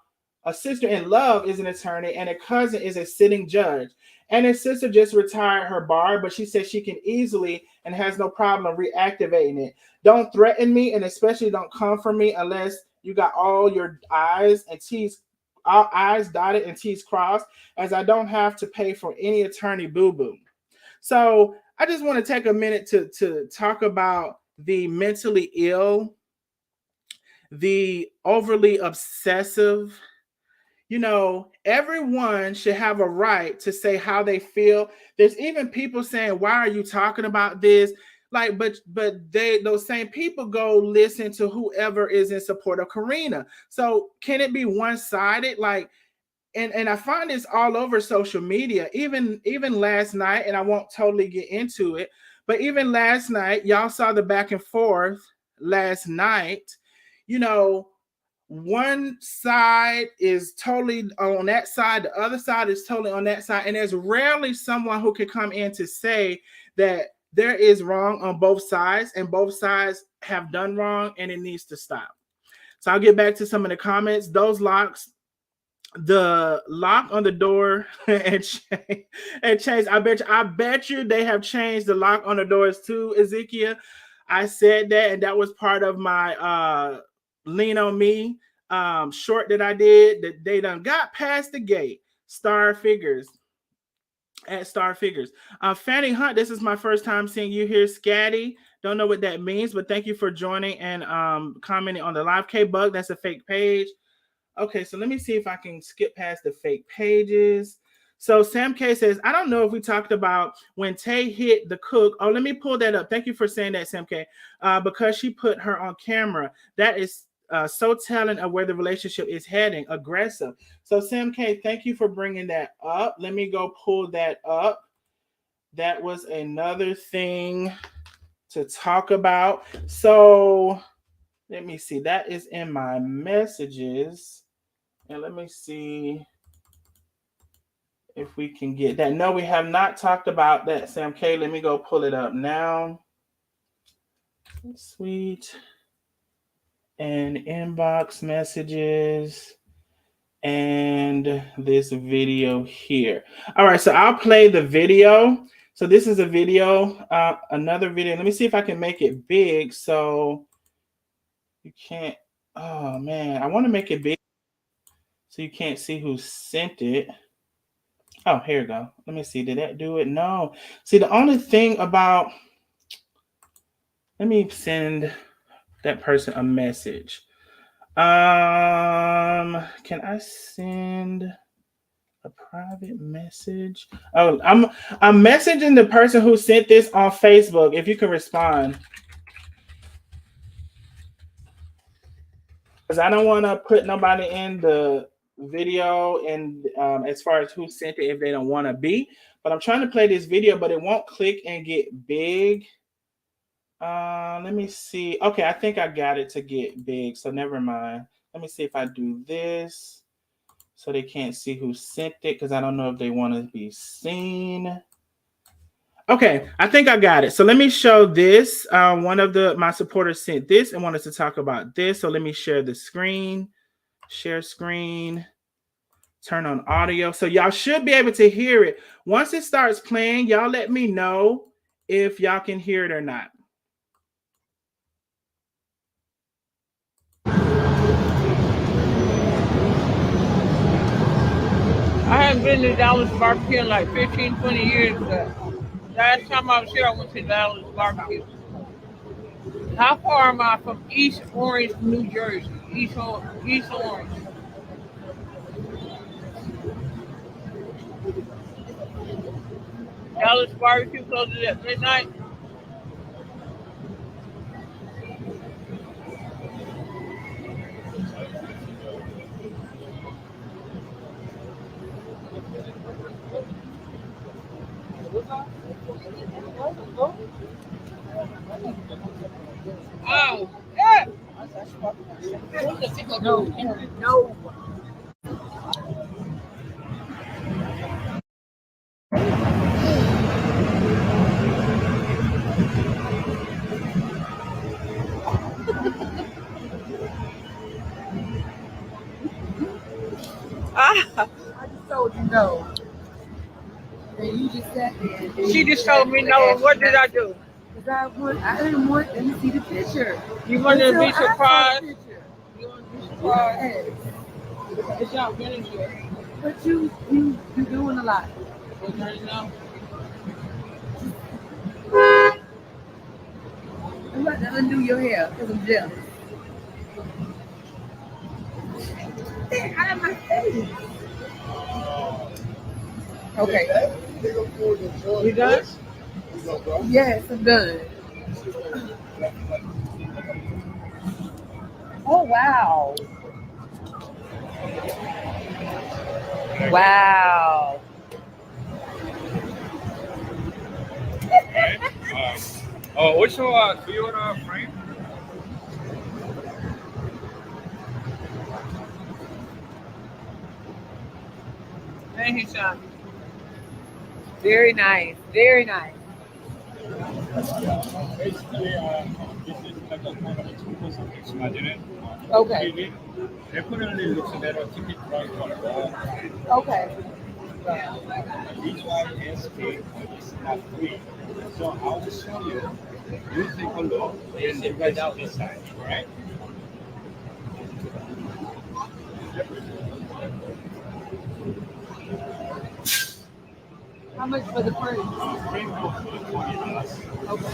is an attorney, and a cousin is a sitting judge. And his sister just retired her bar, but she says she can easily and has no problem reactivating it. Don't threaten me, and especially don't come for me unless you got all your I's and T's, all I's dotted and T's crossed, as I don't have to pay for any attorney boo-boo. So I just want to take a minute to talk about the mentally ill, the overly obsessive. You know, everyone should have a right to say how they feel. There's even people saying, why are you talking about this? Like, but those same people go listen to whoever is in support of Corina. So can it be one-sided? Like, and I find this all over social media, even last night, and I won't totally get into it, but even last night, y'all saw the back and forth last night. You know, one side is totally on that side, the other side is totally on that side, and there's rarely someone who can come in to say that there is wrong on both sides, and both sides have done wrong, and it needs to stop. So I'll get back to some of the comments. Those locks, the lock on the door and changed. I bet you they have changed the lock on the doors too, Ezekiel. I said that, and that was part of my Lean on Me short that I did. That they done got past the gate. Star Figures. At Star Figures. Fanny Hunt, this is my first time seeing you here. Scatty. Don't know what that means, but thank you for joining and commenting on the live. K-Bug, that's a fake page. Okay, so let me see if I can skip past the fake pages. So Sam K says, I don't know if we talked about when Tay hit the cook. Oh, let me pull that up. Thank you for saying that, Sam K. Because she put her on camera. That is so telling of where the relationship is heading. Aggressive. So Sam K, thank you for bringing that up. Let me go pull that up. That was another thing to talk about. So let me see. That is in my messages. And let me see if we can get that. No, we have not talked about that, Sam K. Let me go pull it up now. Sweet. And inbox messages. And this video here. All right, so I'll play the video. So this is a video, another video. Let me see if I can make it big so you can't. Oh man, I want to make it big so you can't see who sent it. Oh, here we go. Let me see. Did that do it? No. See, the only thing about, let me send that person a message. Can I send a private message? Oh, I'm messaging the person who sent this on Facebook. If you can respond, because I don't want to put nobody in the video and as far as who sent it if they don't want to be. But I'm trying to play this video, but it won't click and get big. Let me see. Okay, I think I got it to get big, so never mind. Let me see if I do this so they can't see who sent it because I don't know if they want to be seen. Okay, I think I got it. So let me show this. One of my supporters sent this and wanted to talk about this. So let me share the screen. Share screen. Turn on audio. So y'all should be able to hear it. Once it starts playing, y'all let me know if y'all can hear it or not. I haven't been to Dallas barbecue in like 15, 20 years. Last time I was here, I went to Dallas barbecue. How far am I from East Orange, New Jersey? East Orange. Dallas barbecue closes at midnight. Oh, yeah. No. I just told you no. And you just sat there. She just told me no. And what did I do? Because I didn't want them to see the picture. You wanted to be surprised? You want to be surprised? Yes. It's not getting here. But you're doing a lot. Okay, now. I'm about to undo your hair because I'm jealous. Get out of my face. Okay. You done? Yes, I'm done. Oh, wow. Wow. Also, do you want a frame? Thank you, son. Very nice. Very nice. Basically, this is like a kind of exclusive imagine. Okay. Definitely looks better ticket price for all. Okay. Each one is paid is not free. So I'll just show you. You take a look and you guys decide, right? How much for the frame? Frame goes for $20. Okay.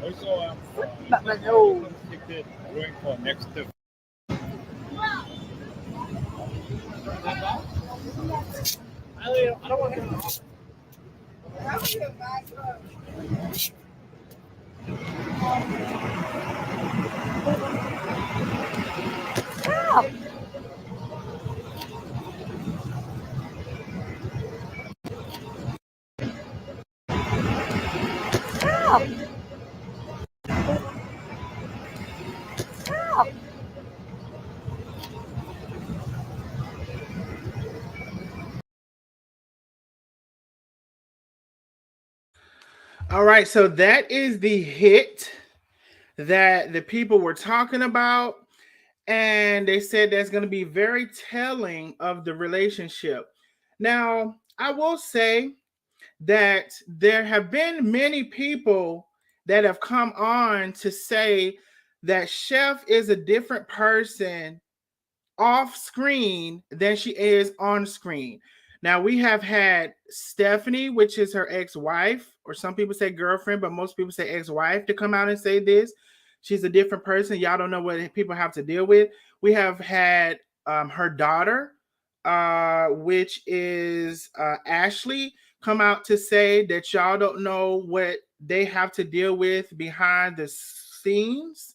Also, But my nose. going for next All right, so that is the hit that the people were talking about. And they said that's going to be very telling of the relationship. Now, I will say that there have been many people that have come on to say that Chef is a different person off screen than she is on screen. Now we have had Stephanie, which is her ex-wife, or some people say girlfriend, but most people say ex-wife, to come out and say this. She's a different person. Y'all don't know what people have to deal with. We have had her daughter, which is Ashley, come out to say that y'all don't know what they have to deal with behind the scenes.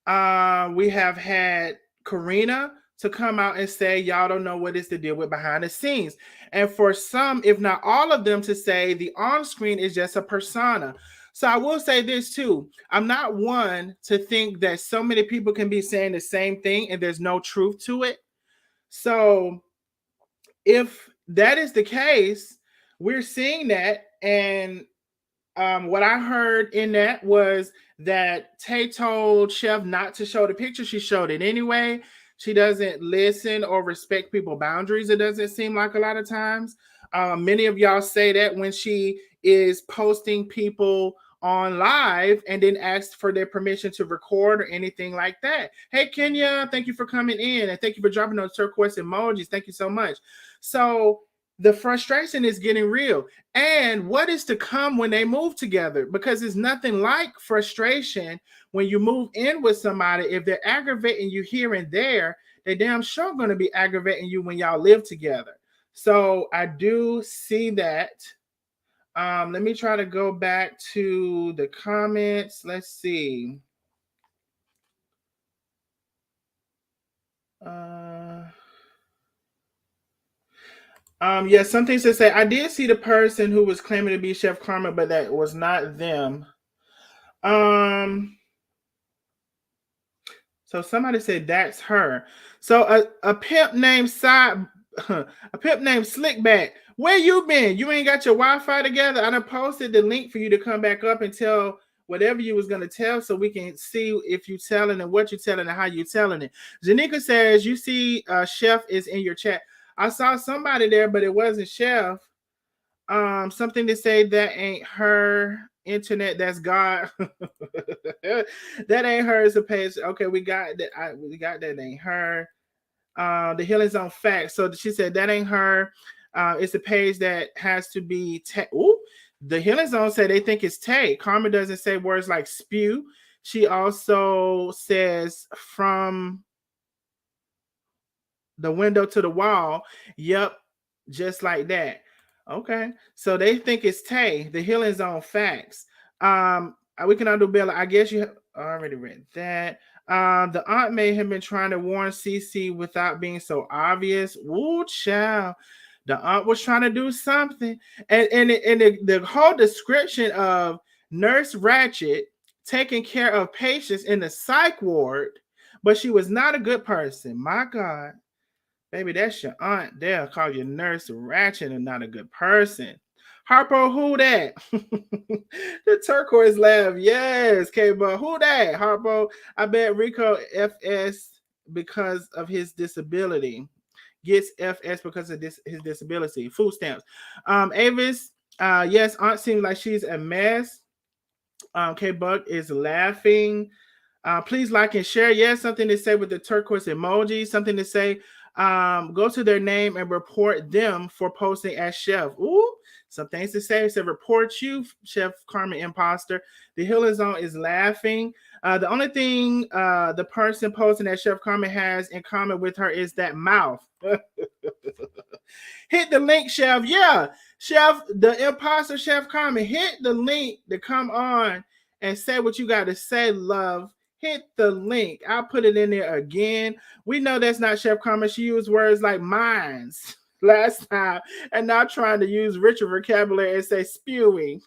We have had Corina to come out and say, y'all don't know what is the deal with behind the scenes. And for some, if not all of them, to say the on screen is just a persona. So I will say this too. I'm not one to think that so many people can be saying the same thing and there's no truth to it. So if that is the case, we're seeing that. And what I heard in that was that Tay told Chef not to show the picture. She showed it anyway. She doesn't listen or respect people's boundaries. It doesn't seem like a lot of times. Many of y'all say that when she is posting people on live and then asked for their permission to record or anything like that. Hey, Kenya, thank you for coming in and thank you for dropping those turquoise emojis. Thank you so much. So the frustration is getting real. And what is to come when they move together? Because it's nothing like frustration when you move in with somebody. If they're aggravating you here and there, they're damn sure going to be aggravating you when y'all live together. So I do see that. Let me try to go back to the comments. Let's see. Yeah, some things to say. I did see the person who was claiming to be Chef Carmen, but that was not them. So somebody said that's her. So a pimp named a pimp named Slickback. Where you been? You ain't got your Wi-Fi together? I done posted the link for you to come back up and tell whatever you was gonna tell, so we can see if you telling and what you telling and how you telling it. Janika says you see Chef is in your chat. I saw somebody there, but it wasn't Chef. Something to say that ain't her internet. That's God. That ain't her. It's a page. Okay, we got that. We got that. Ain't her. The Healing Zone Facts. So she said that ain't her. It's a page that has to be. Ooh, the Healing Zone said they think it's Tay. Carmen doesn't say words like spew. She also says from the window to the wall. Yep, just like that. Okay, so they think it's Tay. The Healing Zone Facts. We can undo Bella. I guess you have already read that. The aunt may have been trying to warn Cece without being so obvious. Woo, child. The aunt was trying to do something. And the whole description of Nurse Ratchet taking care of patients in the psych ward, but she was not a good person. My God. Baby, that's your aunt. They'll call you Nurse Ratchet and not a good person. Harpo, who that? The turquoise laugh. Yes, K-Ball. Who that? Harpo. I bet Rico FS because of his disability. Gets FS because of his disability. Food stamps. Avis, yes, aunt seems like she's a mess. K-Buck is laughing. Please like and share. Yes, something to say with the turquoise emoji. Something to say. Go to their name and report them for posting as Chef. Ooh, Some things to say. It said, report you, Chef Carmen Imposter. The Healing Zone is laughing. The only thing the person posting that Chef Carmen has in common with her is that mouth. Hit the link, Chef. Yeah, Chef, the imposter Chef Carmen. Hit the link to come on and say what you got to say, love. Hit the link. I'll put it in there again. We know that's not Chef Carmen. She used words like minds last time and now trying to use richer vocabulary and say spewing.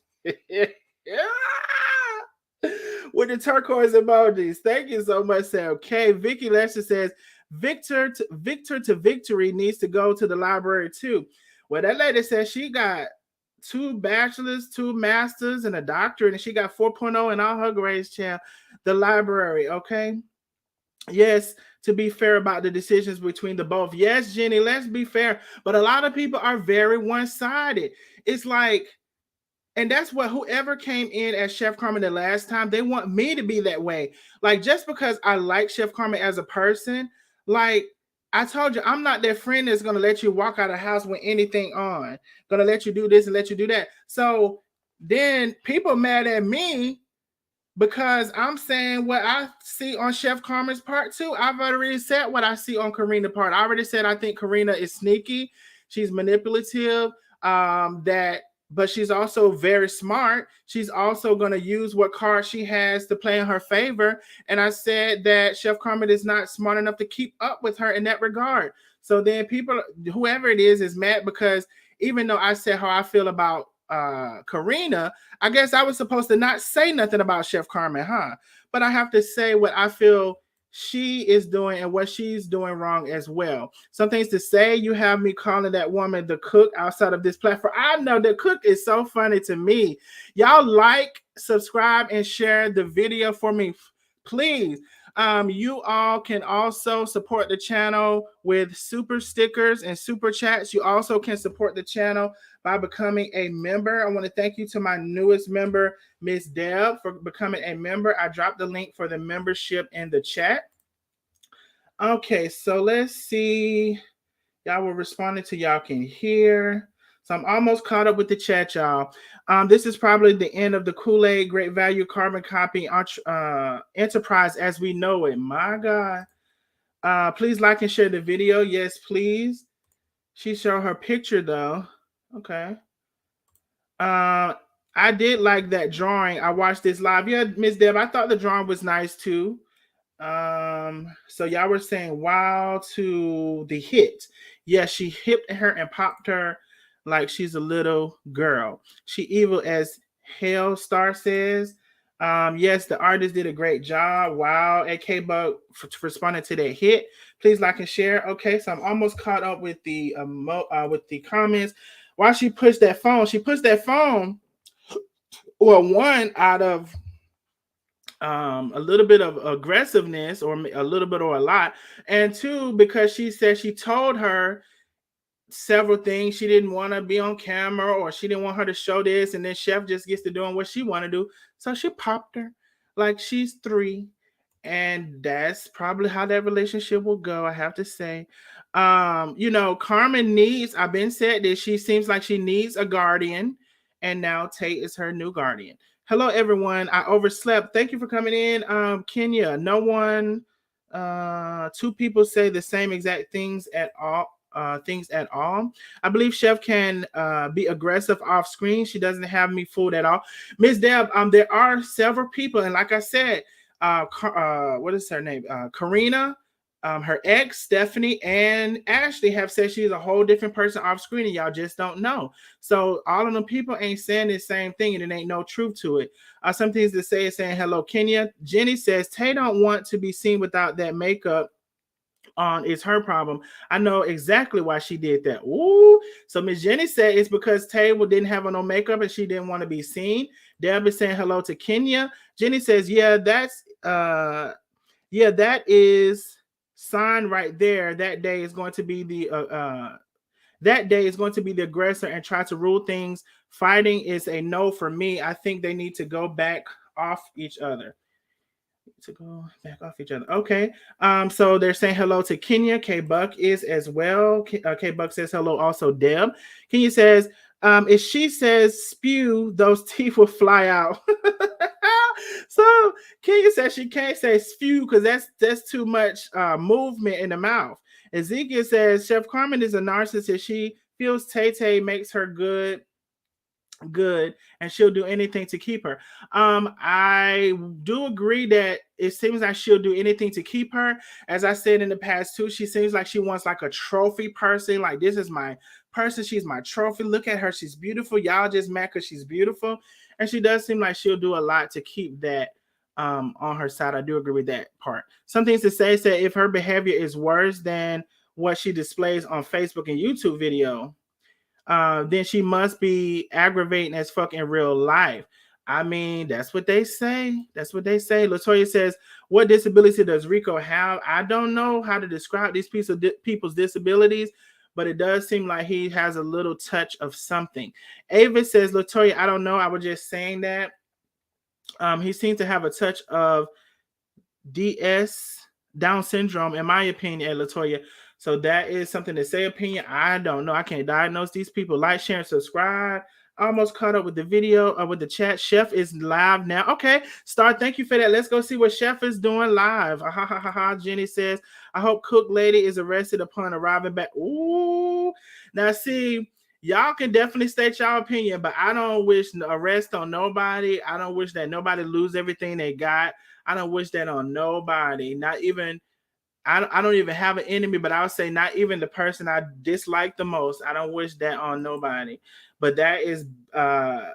With the turquoise emojis. Thank you so much, Sam. Okay, Vicky Lester says, Victor to victory needs to go to the library too. Well, that lady says she got 2 bachelors, 2 masters, and a doctorate, and she got 4.0 in all her grades, child. The library, okay? Yes, to be fair about the decisions between the both. Yes, Jenny, let's be fair. But a lot of people are very one-sided. It's like, and that's what whoever came in as Chef Carmen the last time, they want me to be that way. Like, just because I like Chef Carmen as a person, like I told you, I'm not that friend that's going to let you walk out of the house with anything on, going to let you do this and let you do that. So then people mad at me because I'm saying what I see on Chef Carmen's part too. I've already said what I see on Corina's part. I already said I think Corina is sneaky. She's manipulative. But she's also very smart. She's also going to use what card she has to play in her favor. And I said that Chef Carmen is not smart enough to keep up with her in that regard. So then people, whoever it is mad because even though I said how I feel about Corina, I guess I was supposed to not say nothing about Chef Carmen, huh? But I have to say what I feel she is doing and what she's doing wrong as well. Some things to say. You have me calling that woman the cook outside of this platform. I know the cook is so funny to me. Y'all like, subscribe, and share the video for me, please. You all can also support the channel with super stickers and super chats. You also can support the channel by becoming a member. I want to thank you to my newest member, Miss Deb, for becoming a member. I dropped the link for the membership in the chat. Okay, so let's see. Y'all were responding to y'all can hear. So I'm almost caught up with the chat, y'all. This is probably the end of the Kool-Aid Great Value Carbon Copy Enterprise as we know it. My God. Please like and share the video. Yes, please. She showed her picture, though. Okay. I did like that drawing. I watched this live. Yeah, Miss Deb, I thought the drawing was nice, too. So y'all were saying wow to the hit. Yeah, she hipped her and popped her like she's a little girl. She evil as hell, Star says. Yes, the artist did a great job. Wow, AK Bug for responding to that hit. Please like and share. Okay, so I'm almost caught up with the comments. Why she pushed that phone? She pushed that phone. Well, one out of a little bit of aggressiveness or a little bit or a lot, and 2 because she said she told her several things. She didn't want to be on camera or she didn't want her to show this, and then Chef just gets to doing what she want to do, so she popped her like she's 3, and that's probably how that relationship will go, I have to say. Carmen needs, I've been said this, she seems like she needs a guardian, and now Tate is her new guardian. Hello, everyone. I overslept. Thank you for coming in. Kenya, no one, 2 people say the same exact things at all. I believe Chef can be aggressive off screen. She doesn't have me fooled at all. Miss Deb, there are several people, and like I said, what is her name? Corina, her ex, Stephanie, and Ashley have said she's a whole different person off screen, and y'all just don't know. So all of them people ain't saying the same thing, and it ain't no truth to it. Some things to say is saying hello, Kenya. Jenny says Tay don't want to be seen without that makeup on. It's her problem. I know exactly why she did that. Ooh. So Miss Jenny said it's because Tay didn't have on no makeup and she didn't want to be seen. Deb is saying hello to Kenya. Jenny says, yeah, that is sign right there. That day is going to be the aggressor and try to rule things. Fighting is a no for me. I think they need to go back off each other. Okay. So they're saying hello to Kenya. K Buck is as well. K Buck says hello also, Deb. Kenya says If she says spew, those teeth will fly out. So Kenya says she can't say spew because that's too much movement in the mouth. Ezekiel says Chef Carmen is a narcissist. She feels Tay Tay makes her good, and she'll do anything to keep her. I do agree that it seems like she'll do anything to keep her. As I said in the past too, she seems like she wants like a trophy person. Like, this is my person, she's my trophy. Look at her, she's beautiful. Y'all just mad because she's beautiful. And she does seem like she'll do a lot to keep that on her side. I do agree with that part. Some things to say said if her behavior is worse than what she displays on Facebook and YouTube video, then she must be aggravating as fuck in real life. I mean, that's what they say. That's what they say. Latoya says, "What disability does Rico have?" I don't know how to describe these people's disabilities, but it does seem like he has a little touch of something. Ava says, "Latoya, I don't know. I was just saying that. He seems to have a touch of DS Down syndrome, in my opinion, at Latoya." So that is something to say opinion. I don't know. I can't diagnose these people. Like, share, and subscribe. Almost caught up with the video with the chat. Chef is live now. Okay, Star, thank you for that. Let's go see what Chef is doing live. Ha ha ha ha. Jenny says, "I hope Cook Lady is arrested upon arriving back." Ooh, now see, y'all can definitely state your opinion, but I don't wish arrest on nobody. I don't wish that nobody lose everything they got. I don't wish that on nobody. Not even I don't even have an enemy, but I would say not even the person I dislike the most. I don't wish that on nobody. But that is uh,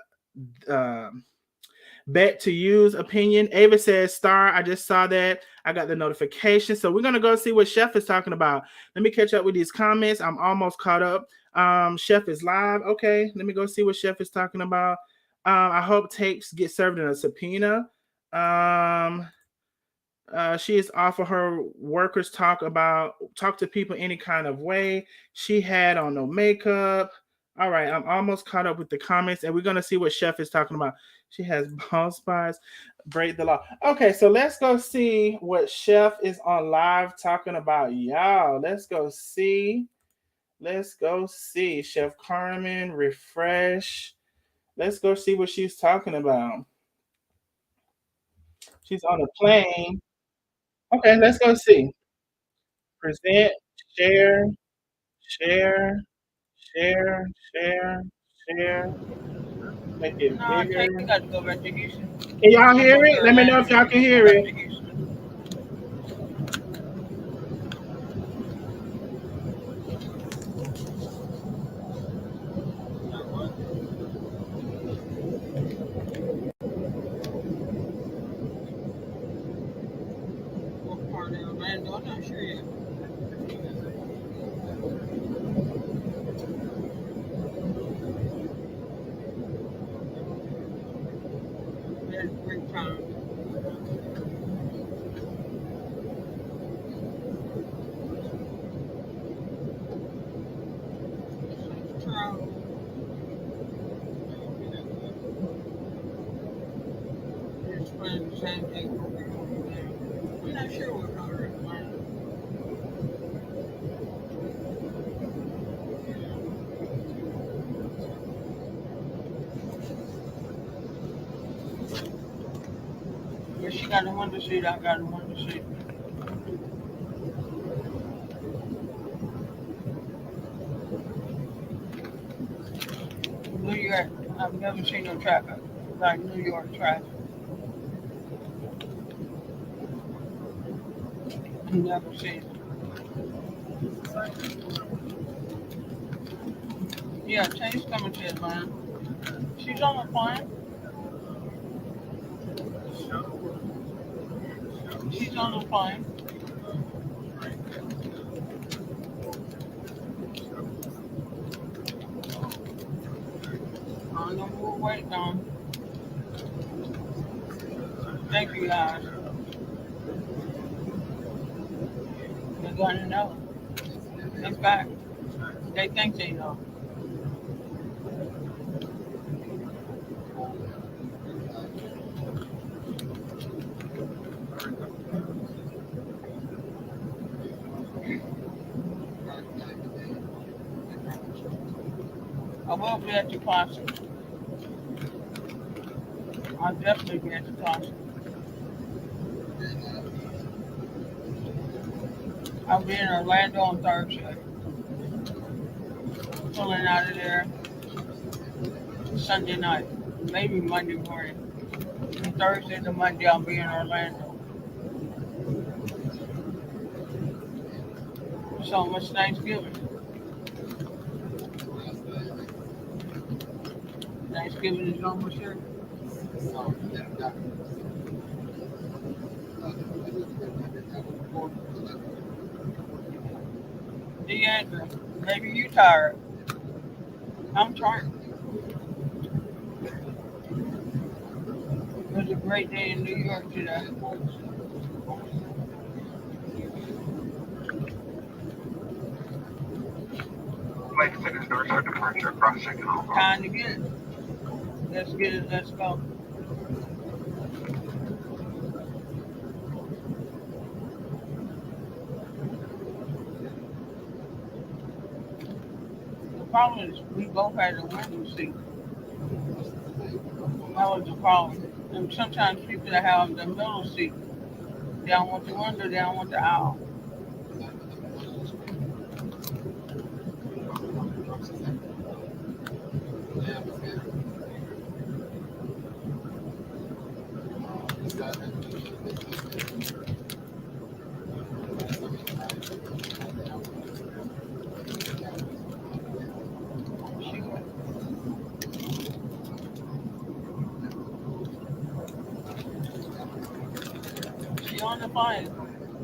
Bet to Use opinion. Ava says, "Star, I just saw that. I got the notification." So we're gonna go see what Chef is talking about. Let me catch up with these comments. I'm almost caught up. Chef is live. Okay, let me go see what Chef is talking about. I hope tapes get served in a subpoena. She is off of her workers talk to people any kind of way. She had on no makeup. All right, I'm almost caught up with the comments, and we're gonna see what Chef is talking about. She has bald spots, break the law. Okay, so let's go see what Chef is on live talking about, y'all. Let's go see. Let's go see Chef Carmen. Refresh. Let's go see what she's talking about. She's on a plane. Okay, let's go see. Present, share, share, share, share, share. Make it No, bigger. Tay got to go back to Houston. Can y'all hear it? Let me know if y'all can hear it. What part of Orlando? I'm not sure yet. There's great time. It's playing the same thing over and over again. I'm not sure what color it's playing. But she got a window seat, I got a window seat. New York, I've never seen no traffic like New York traffic. I've never seen it. Yeah, Tay's coming to Atlanta. She's on the plane. She's on the plane. I know we're waiting on. Thank you guys. They're going to know. In fact, they think they know. will be at the concert. I'll definitely be at the concert. I'll be in Orlando on Thursday. Pulling out of there Sunday night, maybe Monday morning. From Thursday to Monday, I'll be in Orlando. So much Thanksgiving. Thanksgiving is almost here. Deandra, maybe you tired. I'm tired. It was a great day in New York today. Flight 6 doors are departure, cross-checking all. Time to get it. Let's get it. Let's go. The problem is we both had a window seat. That was the problem. And sometimes people that have the middle seat, they don't want the window, they don't want the aisle. She on the plane.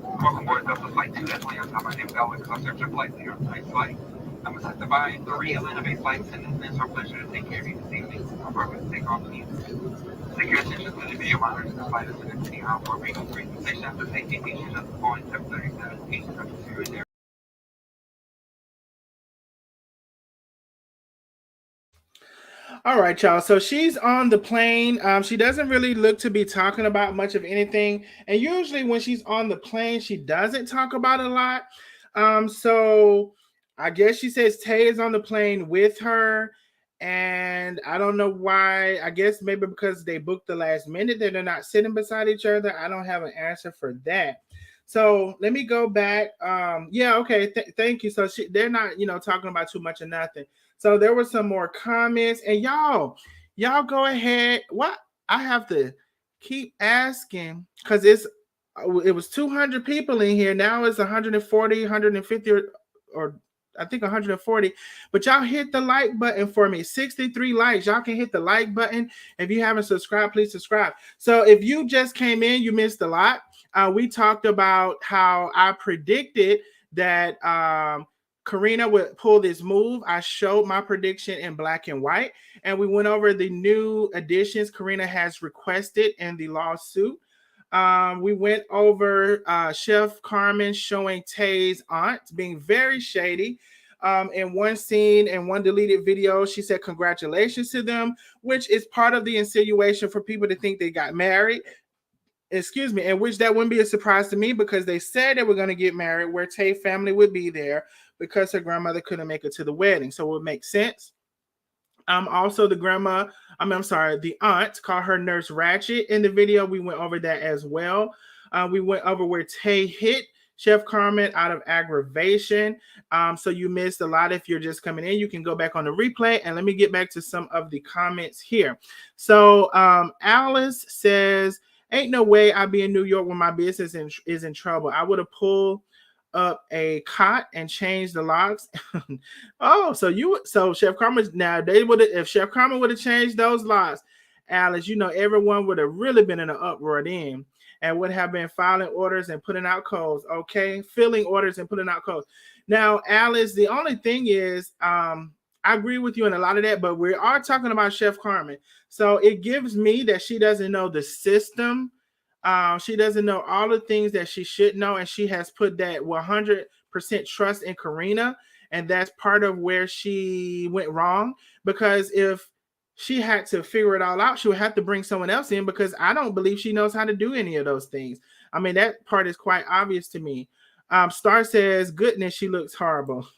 Welcome aboard Delta Flight 2 at Leon. My name is Alex. I'll serve your flight. Your tonight's flight. I'm assisted by 3 Atlanta Bay flight attendants, and it's our pleasure to take care of you this evening. Our purpose to take off with you. Take your attention to the video monitors. The flight is connected aisle 4 Regal 3 station after safety features of the Boeing 737 800 series. All right, y'all. So she's on the plane. She doesn't really look to be talking about much of anything. And usually when she's on the plane, she doesn't talk about a lot. So I guess she says Tay is on the plane with her. And I don't know why. I guess maybe because they booked the last minute that they're not sitting beside each other. I don't have an answer for that. So let me go back. Yeah, okay. Thank you. So they're not, talking about too much or nothing. So there were some more comments, and y'all go ahead. What I have to keep asking because it was 200 people in here. Now it's 140, 150, or I think 140. But y'all hit the like button for me. 63 likes. Y'all can hit the like button. If you haven't subscribed, please subscribe. So if you just came in, you missed a lot. We talked about how I predicted that Corina would pull this move. I showed my prediction in black and white, and we went over the new additions Corina has requested in the lawsuit. We went over Chef Carmen showing Tay's aunt being very shady. In one scene and one deleted video, she said congratulations to them, which is part of the insinuation for people to think they got married. Excuse me, and which that wouldn't be a surprise to me because they said they were going to get married where Tay family would be there because her grandmother couldn't make it to the wedding. So it would make sense. Also the aunt called her Nurse Ratchet in the video. We went over that as well. We went over where Tay hit Chef Carmen out of aggravation. So you missed a lot. If you're just coming in, you can go back on the replay. And let me get back to some of the comments here. So Alice says, ain't no way I'd be in New York when my business is in trouble. I would have pulled up a cot and changed the locks. Oh, so Chef Carmen, now they would have, if Chef Carmen would have changed those locks, Alice, everyone would have really been in an uproar then and would have been filing orders and putting out codes. Okay, filling orders and putting out codes. Now, Alice, the only thing is, I agree with you in a lot of that, but we are talking about Chef Carmen. So it gives me that she doesn't know the system. She doesn't know all the things that she should know, and she has put that 100% trust in Corina, and that's part of where she went wrong. Because if she had to figure it all out, she would have to bring someone else in because I don't believe she knows how to do any of those things. I mean, that part is quite obvious to me. Star says, goodness, she looks horrible.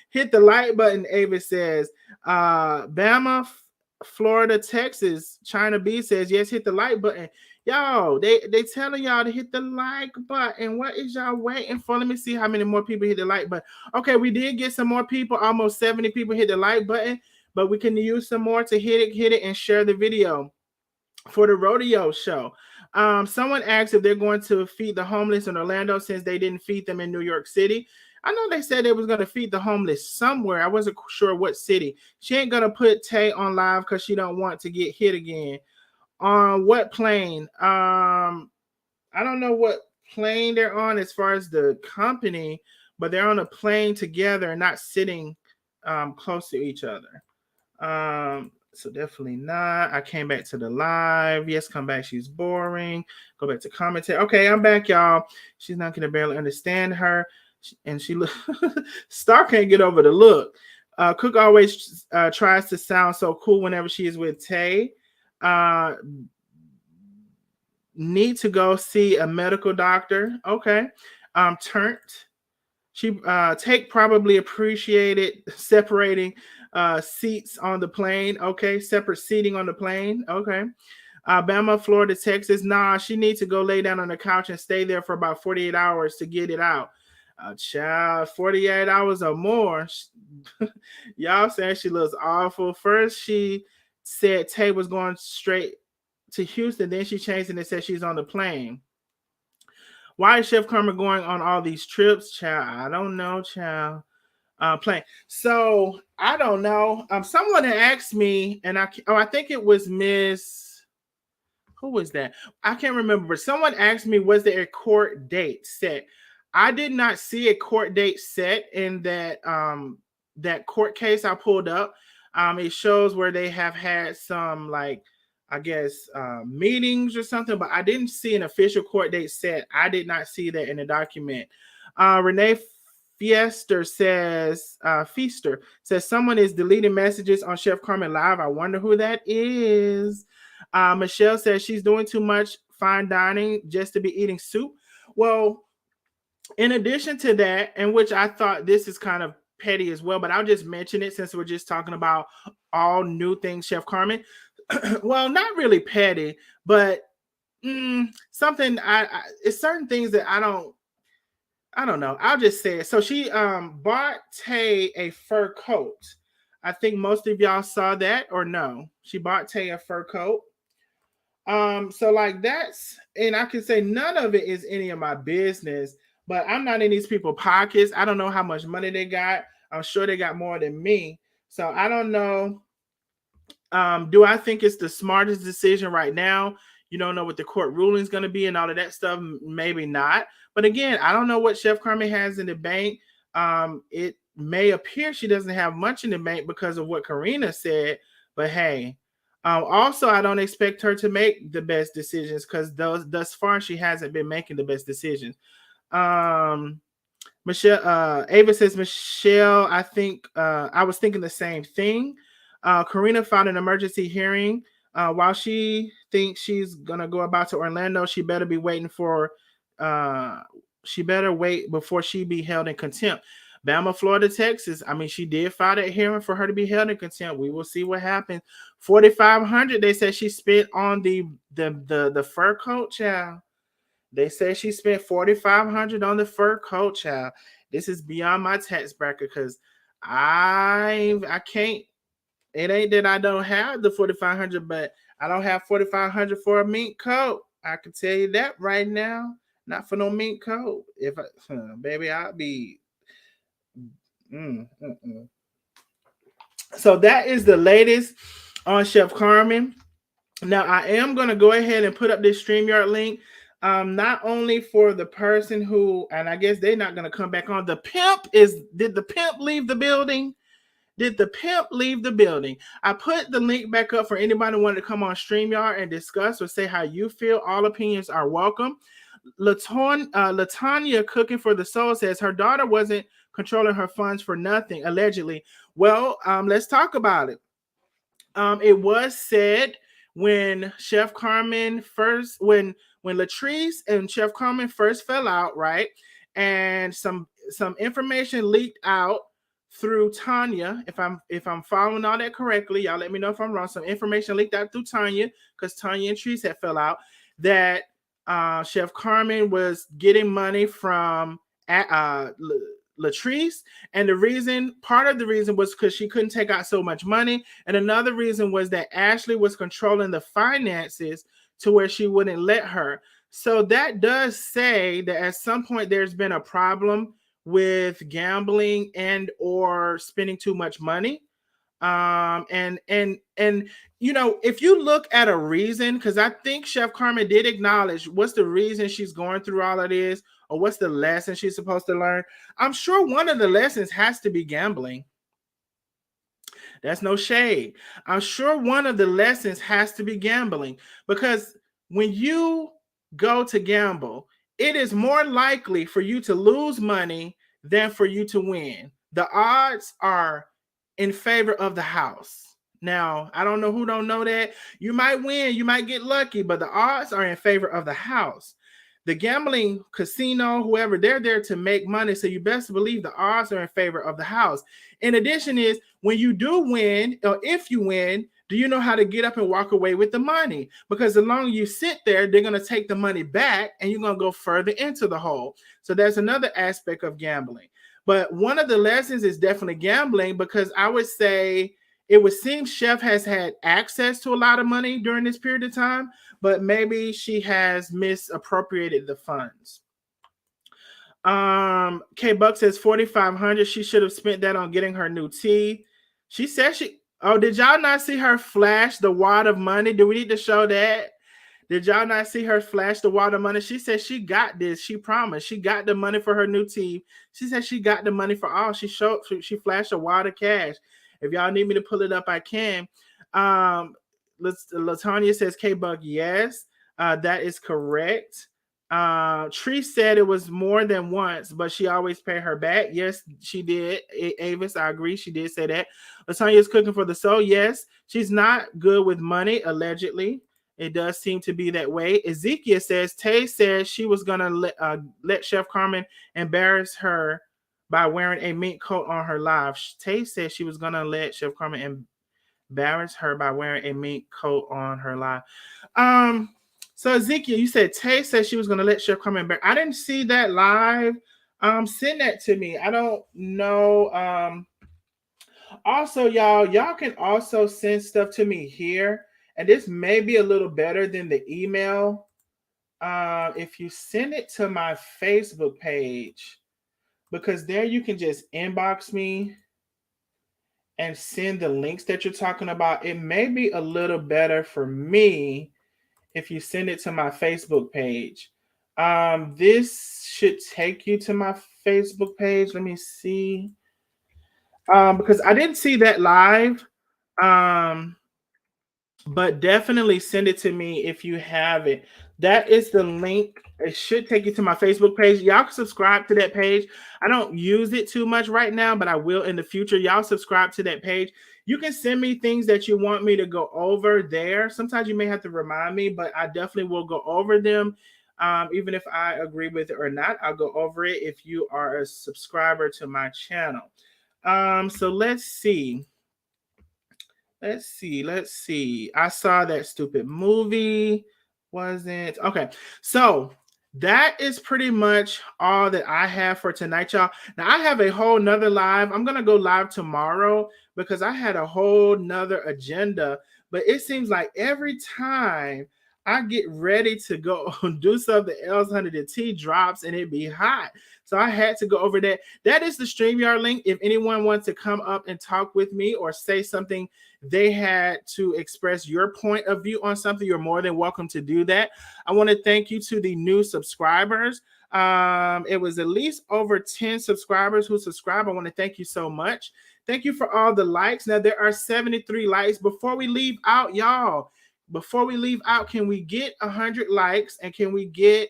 Hit the like button, Ava says. Bama, Florida, Texas. China B says, yes, hit the like button. Y'all, they telling y'all to hit the like button. What is y'all waiting for? Let me see how many more people hit the like button. Okay, we did get some more people. Almost 70 people hit the like button, but we can use some more to hit it, and share the video for the rodeo show. Someone asked if they're going to feed the homeless in Orlando since they didn't feed them in New York City. I know they said they was going to feed the homeless somewhere. I wasn't sure what city. She ain't going to put Tay on live because she don't want to get hit again. On what plane? I don't know what plane they're on as far as the company, but they're on a plane together and not sitting close to each other. So definitely not. I came back to the live. Yes, come back. She's boring. Go back to commentary. Okay, I'm back, y'all. She's not gonna barely understand her, and she look. Star can't get over the look. Cook always tries to sound so cool whenever she is with Tay. Need to go see a medical doctor. Okay. Turnt. She Take probably appreciated separating seats on the plane. Okay, separate seating on the plane. Okay. Alabama, Florida, Texas. Nah, she needs to go lay down on the couch and stay there for about 48 hours to get it out. Child, 48 hours or more. Y'all saying she looks awful. First, she said Tay was going straight to Houston. Then she changed it and said she's on the plane. Why is Chef Carmen going on all these trips, child? I don't know, child. Playing. So I don't know. Someone had asked me, and I think it was Miss. Who was that? I can't remember. But someone asked me, was there a court date set? I did not see a court date set in that court case I pulled up. It shows where they have had some I guess meetings or something, but I didn't see an official court date set. I did not see that in the document. Renee Feaster says someone is deleting messages on Chef Carmen Live. I wonder who that is. Michelle says she's doing too much fine dining just to be eating soup. Well, in addition to that, and which I thought this is kind of petty as well, but I'll just mention it since we're just talking about all new things, Chef Carmen. Well, not really petty, but something it's certain things that I don't know. I'll just say it. So she bought Tay a fur coat. I think most of y'all saw that, or no? She bought Tay a fur coat. So that's, and I can say none of it is any of my business, but I'm not in these people's pockets. I don't know how much money they got. I'm sure they got more than me. So I don't know. Do I think it's the smartest decision right now? You don't know what the court ruling is going to be and all of that stuff. Maybe not. But again, I don't know what Chef Carmen has in the bank. It may appear she doesn't have much in the bank because of what Corina said. But hey, also, I don't expect her to make the best decisions because thus far she hasn't been making the best decisions. Michelle, Ava says, Michelle, I think I was thinking the same thing. Corina filed an emergency hearing. While she thinks she's gonna go about to Orlando, she better be waiting for. She better wait before she be held in contempt. Bama, Florida, Texas. I mean, she did file that hearing for her to be held in contempt. We will see what happens. 4,500. They said she spent on the fur coat, child. They say she spent 4,500 on the fur coat, child. This is beyond my tax bracket because I can't. It ain't that I don't have the 4,500, but I don't have 4,500 for a mink coat. I can tell you that right now. Not for no mink coat. If baby, I'll be. So that is the latest on Chef Carmen. Now I am gonna go ahead and put up this StreamYard link. Not only for the person who, and I guess they're not gonna come back on. Did the pimp leave the building? Did the pimp leave the building? I put the link back up for anybody who wanted to come on StreamYard and discuss or say how you feel. All opinions are welcome. Latanya Cooking for the Soul says her daughter wasn't controlling her funds for nothing, allegedly. Well, let's talk about it. It was said when Chef Carmen when Latrice and Chef Carmen first fell out, right? and some information leaked out through Tanya. If I'm following all that correctly, y'all let me know if I'm wrong. Some information leaked out through Tanya because Tanya and Treese had fell out that Chef Carmen was getting money from Latrice, and part of the reason was because she couldn't take out so much money, and another reason was that Ashley was controlling the finances to where she wouldn't let her. So that does say that at some point there's been a problem with gambling and or spending too much money. And if you look at a reason, because I think Chef Carmen did acknowledge what's the reason she's going through all of this, or what's the lesson she's supposed to learn. I'm sure one of the lessons has to be gambling. That's no shade. I'm sure one of the lessons has to be gambling, because when you go to gamble, it is more likely for you to lose money than for you to win. The odds are in favor of the house. Now, I don't know who don't know that. You might win, you might get lucky, but the odds are in favor of the house. The gambling casino, whoever, they're there to make money. So you best believe the odds are in favor of the house. In addition is when you do win, or if you win, do you know how to get up and walk away with the money? Because the longer you sit there, they're going to take the money back and you're going to go further into the hole. So that's another aspect of gambling. But one of the lessons is definitely gambling, because I would say it would seem Chef has had access to a lot of money during this period of time, but maybe she has misappropriated the funds. K Buck says 4,500. She should have spent that on getting her new tea. She said did y'all not see her flash the wad of money? Do we need to show that? Did y'all not see her flash the wad of money? She said she got this. She promised. She got the money for her new tea. She said she got the money for all. She flashed a wad of cash. If y'all need me to pull it up, I can. Latanya says, K-Buck, yes. That is correct. Tree said it was more than once, but she always paid her back. Yes, she did. Avis, I agree. She did say that. Latanya is cooking for the soul. Yes, she's not good with money, allegedly. It does seem to be that way. Ezekiel says, Tay said she was going to let Chef Carmen embarrass her by wearing a mink coat on her live. Tay said she was going to let Chef Carmen embarrass her by wearing a mink coat on her live. So Ezekiel, you said Tay said she was going to let Chef Carmen embarrass. I didn't see that live. Send that to me. I don't know. Also, y'all can also send stuff to me here. And this may be a little better than the email. If you send it to my Facebook page, because there you can just inbox me and send the links that you're talking about. It may be a little better for me if you send it to my Facebook page. This should take you to my Facebook page. Let me see. Because I didn't see that live. But definitely send it to me if you have it. That is the link. It should take you to my Facebook page. Y'all can subscribe to that page. I don't use it too much right now, but I will in the future. Y'all subscribe to that page. You can send me things that you want me to go over there. Sometimes you may have to remind me, but I definitely will go over them. Even if I agree with it or not, I'll go over it if you are a subscriber to my channel. So let's see. Let's see. I saw that stupid movie. Wasn't okay. So that is pretty much all that I have for tonight, y'all. Now I have a whole nother live. I'm gonna go live tomorrow because I had a whole nother agenda. But it seems like every time I get ready to go do something else, honey, the tea drops and it be hot. So I had to go over that. That is the StreamYard link. If anyone wants to come up and talk with me or say something, they had to express your point of view on something, you're more than welcome to do that. I want to thank you to the new subscribers. It was at least over 10 subscribers who subscribe. I want to thank you so much. Thank you for all the likes. Now there are 73 likes. Before we leave out, y'all, can we get 100 likes and can we get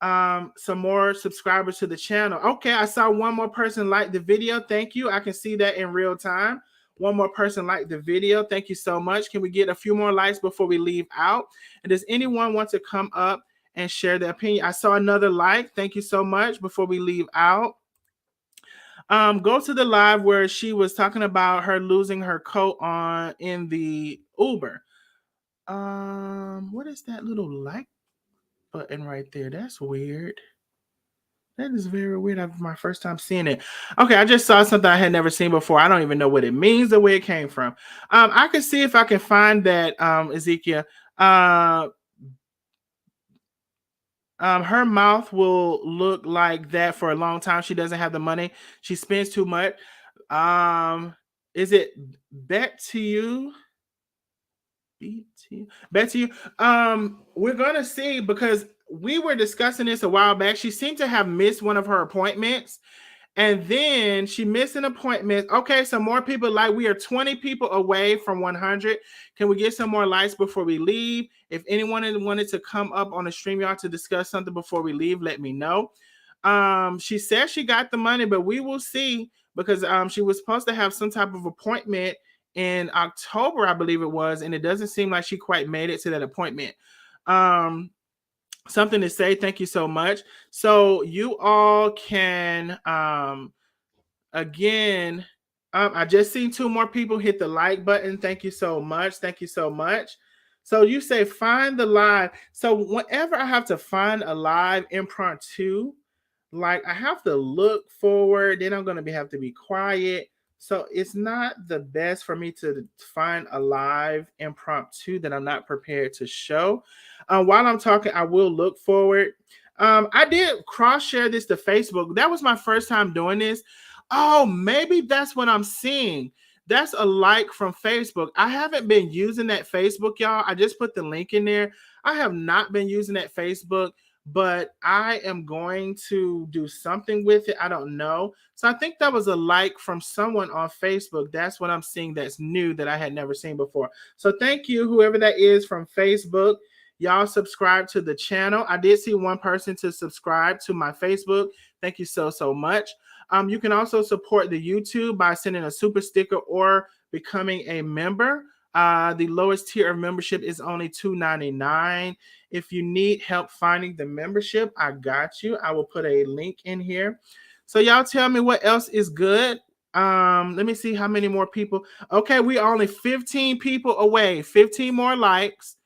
some more subscribers to the channel? Okay, I saw one more person like the video. Thank you. I can see that in real time. One more person like the video. Thank you so much. Can we get a few more likes before we leave out? And does anyone want to come up and share their opinion. I saw another like. Thank you so much. Before we leave out, go to the live where she was talking about her losing her coat on in the Uber. What is that little like button right there? That's weird. That is very weird. That's my first time seeing it. Okay, I just saw something I had never seen before. I don't even know what it means or where it came from. I can see if I can find that, Ezekiel. Her mouth will look like that for a long time. She doesn't have the money. She spends too much. Is it back to you? Back to you. We're gonna see because we were discussing this a while back. She seemed to have missed one of her appointments. And then she missed an appointment. Okay, so more people like we are 20 people away from 100. Can we get some more likes before we leave? If anyone wanted to come up on the stream yard to discuss something before we leave, let me know. She said she got the money, but we will see because she was supposed to have some type of appointment in October, I believe it was, and it doesn't seem like she quite made it to that appointment. Something to say. Thank you so much. So you all can again, I just seen 2 more people hit the like button. Thank you so much. Thank you so much. So you say find the live. So whenever I have to find a live impromptu, like I have to look forward, then I'm gonna have to be quiet. So it's not the best for me to find a live impromptu that I'm not prepared to show. While I'm talking, I will look forward. I did cross share this to Facebook. That was my first time doing this. Oh, maybe that's what I'm seeing. That's a like from Facebook. I haven't been using that Facebook, y'all. I just put the link in there. I have not been using that Facebook, but I am going to do something with it. I don't know. So I think that was a like from someone on Facebook. That's what I'm seeing that's new that I had never seen before. So thank you, whoever that is from Facebook. Y'all subscribe to the channel. I did see one person to subscribe to my Facebook. Thank you so much. You can also support the YouTube by sending a super sticker or becoming a member. The lowest tier of membership is only $2.99. If you need help finding the membership, I got you. I will put a link in here. So y'all tell me what else is good. Let me see how many more people. Okay, we are only 15 people away. 15 more likes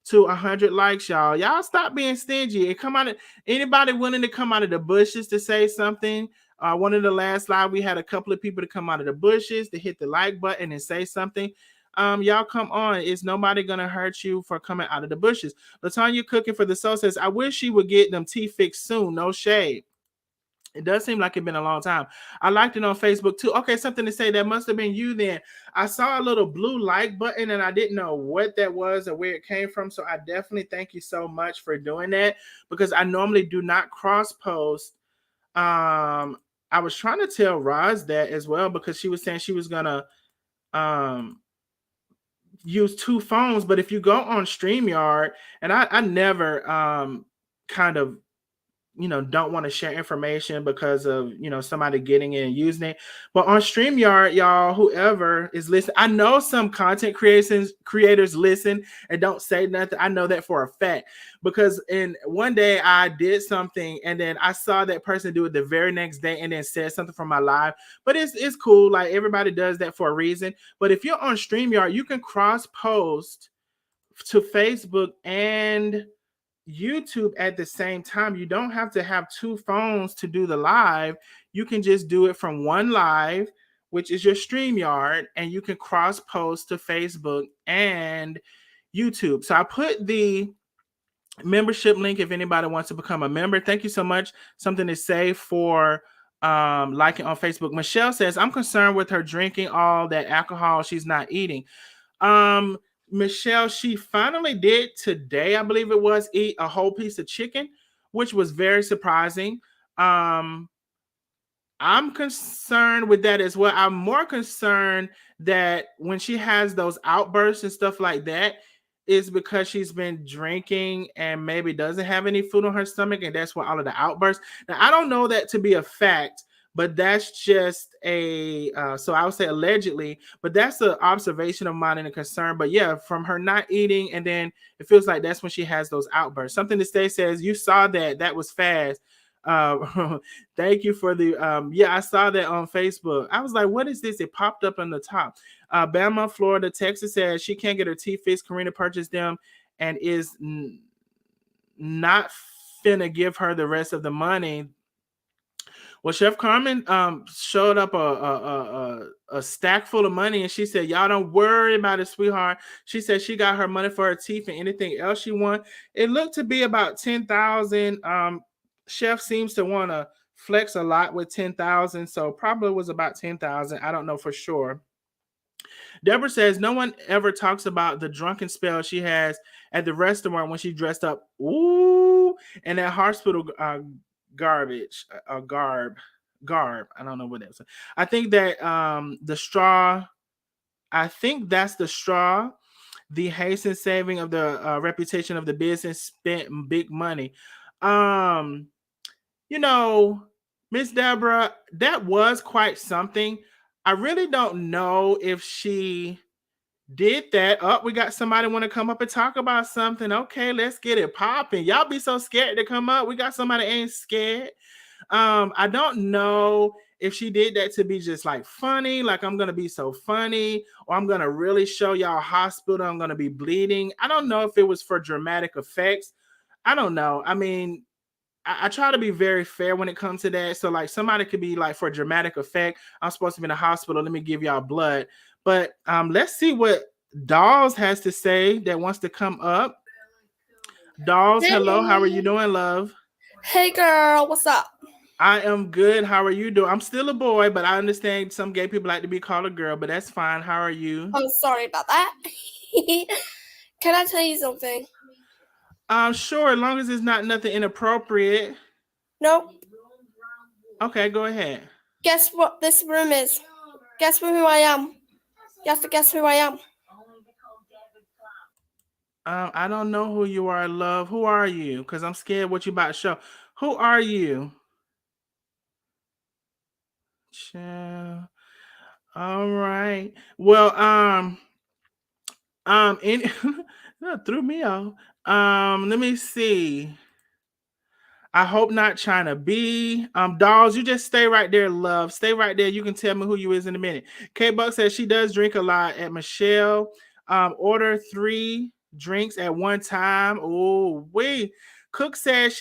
to 100 likes, y'all. Y'all stop being stingy and come out. Anybody willing to come out of the bushes to say something? One of the last live, we had a couple of people to come out of the bushes to hit the like button and say something. Y'all come on. Is nobody gonna hurt you for coming out of the bushes? Latanya Cooking for the Soul says, I wish she would get them teeth fixed soon. No shade. It does seem like it's been a long time. I liked it on Facebook too. Okay, something to say. That must have been you then. I saw a little blue like button and I didn't know what that was or where it came from. So I definitely thank you so much for doing that because I normally do not cross post. I was trying to tell Roz that as well because she was saying she was gonna use 2 phones. But if you go on StreamYard, and I never kind of don't want to share information because of, somebody getting it and using it. But on StreamYard, y'all, whoever is listening, I know some content creators listen and don't say nothing. I know that for a fact because in one day I did something and then I saw that person do it the very next day and then said something from my live. But it's cool. Like everybody does that for a reason. But if you're on StreamYard, you can cross post to Facebook and YouTube at the same time. You don't have to have 2 phones to do the live. You can just do it from one live, which is your StreamYard, and you can cross post to Facebook and YouTube. So I put the membership link if anybody wants to become a member. Thank you so much. Something to say for liking on Facebook. Michelle says, I'm concerned with her drinking all that alcohol she's not eating. Michelle, she finally did today, I believe it was, eat a whole piece of chicken, which was very surprising. I'm concerned with that as well. I'm more concerned that when she has those outbursts and stuff like that, is because she's been drinking and maybe doesn't have any food on her stomach, and that's why all of the outbursts. Now, I don't know that to be a fact, but that's just a so I would say allegedly, but that's an observation of mine and a concern. But yeah, from her not eating, and then it feels like that's when she has those outbursts. Something to stay says you saw that was fast. Thank you for the yeah, I saw that on Facebook. I was like, what is this? It popped up on the top. Bama, Florida, Texas says she can't get her teeth fixed. Corina purchased them and is not finna give her the rest of the money. Well, Chef Carmen showed up a stack full of money, and she said, "Y'all don't worry about it, sweetheart." She said she got her money for her teeth and anything else she want. It looked to be about 10,000. Chef seems to want to flex a lot with 10,000, so probably was about 10,000. I don't know for sure. Deborah says no one ever talks about the drunken spell she has at the restaurant when she dressed up. Ooh, and that hospital garbage, garb. I don't know what that was. I think that the straw. I think that's the straw. The hasten saving of the reputation of the business spent big money. Um, you know, Miss Deborah, that was quite something. I really don't know if she did that. Oh, we got somebody want to come up and talk about something. Okay, let's get it popping. Y'all be so scared to come up. We got somebody ain't scared. I don't know if she did that to be just like funny, like I'm gonna be so funny, or I'm gonna really show y'all hospital. I'm gonna be bleeding. I don't know if it was for dramatic effects. I don't know. I mean, I try to be very fair when it comes to that. So like somebody could be like for dramatic effect, I'm supposed to be in the hospital. Let me give y'all blood. But let's see what Dolls has to say that wants to come up. Dolls, hello. How are you doing, love? Hey girl, what's up? I am good. How are you doing? I'm still a boy, but I understand some gay people like to be called a girl, but that's fine. How are you? Oh, sorry about that. Can I tell you something? Sure, as long as it's not nothing inappropriate. Nope. Okay, go ahead. Guess what this room is? Guess who I am? You have to guess who I am. I don't know who you are, love. Who are you? Because I'm scared what you about to show. Who are you? Chill. All right. Well, in that threw me off. Let me see. I hope not trying to be. Dolls, you just stay right there, love. Stay right there. You can tell me who you is in a minute. K Buck says she does drink a lot at Michelle. Order 3 drinks at one time. Oh, wait. Cook said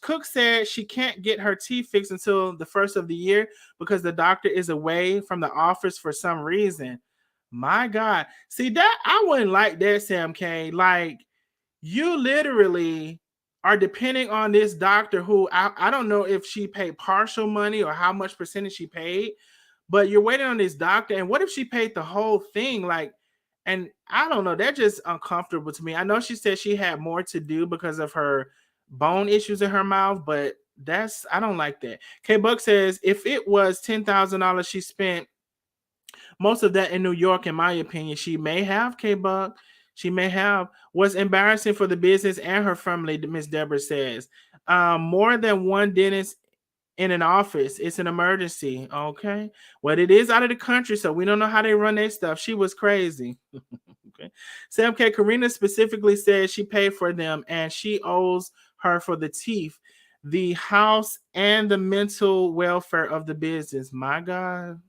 Cook said she can't get her teeth fixed until the first of the year because the doctor is away from the office for some reason. My God. See that I wouldn't like that, Sam K. Like you literally are depending on this doctor who I don't know if she paid partial money or how much percentage she paid, but you're waiting on this doctor. And what if she paid the whole thing? Like, and I don't know, that's just uncomfortable to me. I know she said she had more to do because of her bone issues in her mouth, but I don't like that. K Buck says if it was $10,000 she spent, most of that in New York, in my opinion, she may have, K Buck. She may have. Was embarrassing for the business and her family, Miss Deborah says. More than one dentist in an office. It's an emergency. Okay. Well, it is out of the country, so we don't know how they run their stuff. She was crazy. Okay. Sam K. Corina specifically says she paid for them and she owes her for the teeth, the house, and the mental welfare of the business. My God.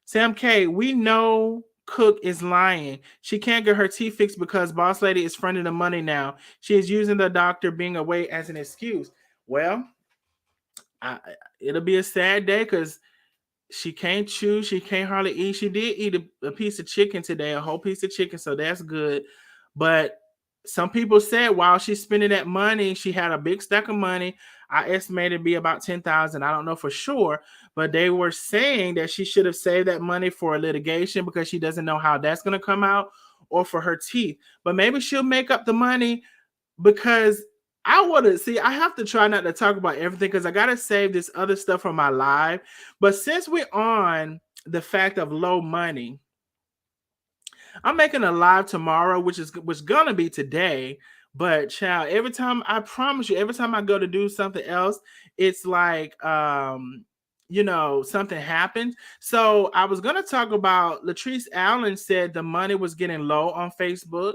Sam K, we know Cook is lying. She can't get her teeth fixed because Boss Lady is fronting the money now. She is using the doctor being away as an excuse. Well, it'll be a sad day because she can't chew. She can't hardly eat. She did eat a piece of chicken today, a whole piece of chicken, so that's good. But some people said while she's spending that money, she had a big stack of money. I estimated to be about 10,000. I don't know for sure, but they were saying that she should have saved that money for a litigation because she doesn't know how that's going to come out, or for her teeth. But maybe she'll make up the money because I want to see. I have to try not to talk about everything because I got to save this other stuff for my live. But since we're on the fact of low money, I'm making a live tomorrow, which gonna be today, But child, every time I promise you, every time I go to do something else, it's like something happens. So I was gonna talk about Latrice Allen said the money was getting low on Facebook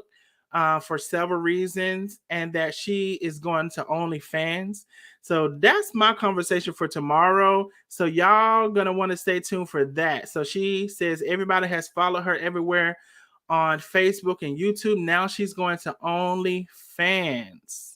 for several reasons, and that she is going to OnlyFans. So that's my conversation for tomorrow. So y'all gonna want to stay tuned for that. So she says everybody has followed her everywhere on Facebook and YouTube. Now she's going to OnlyFans.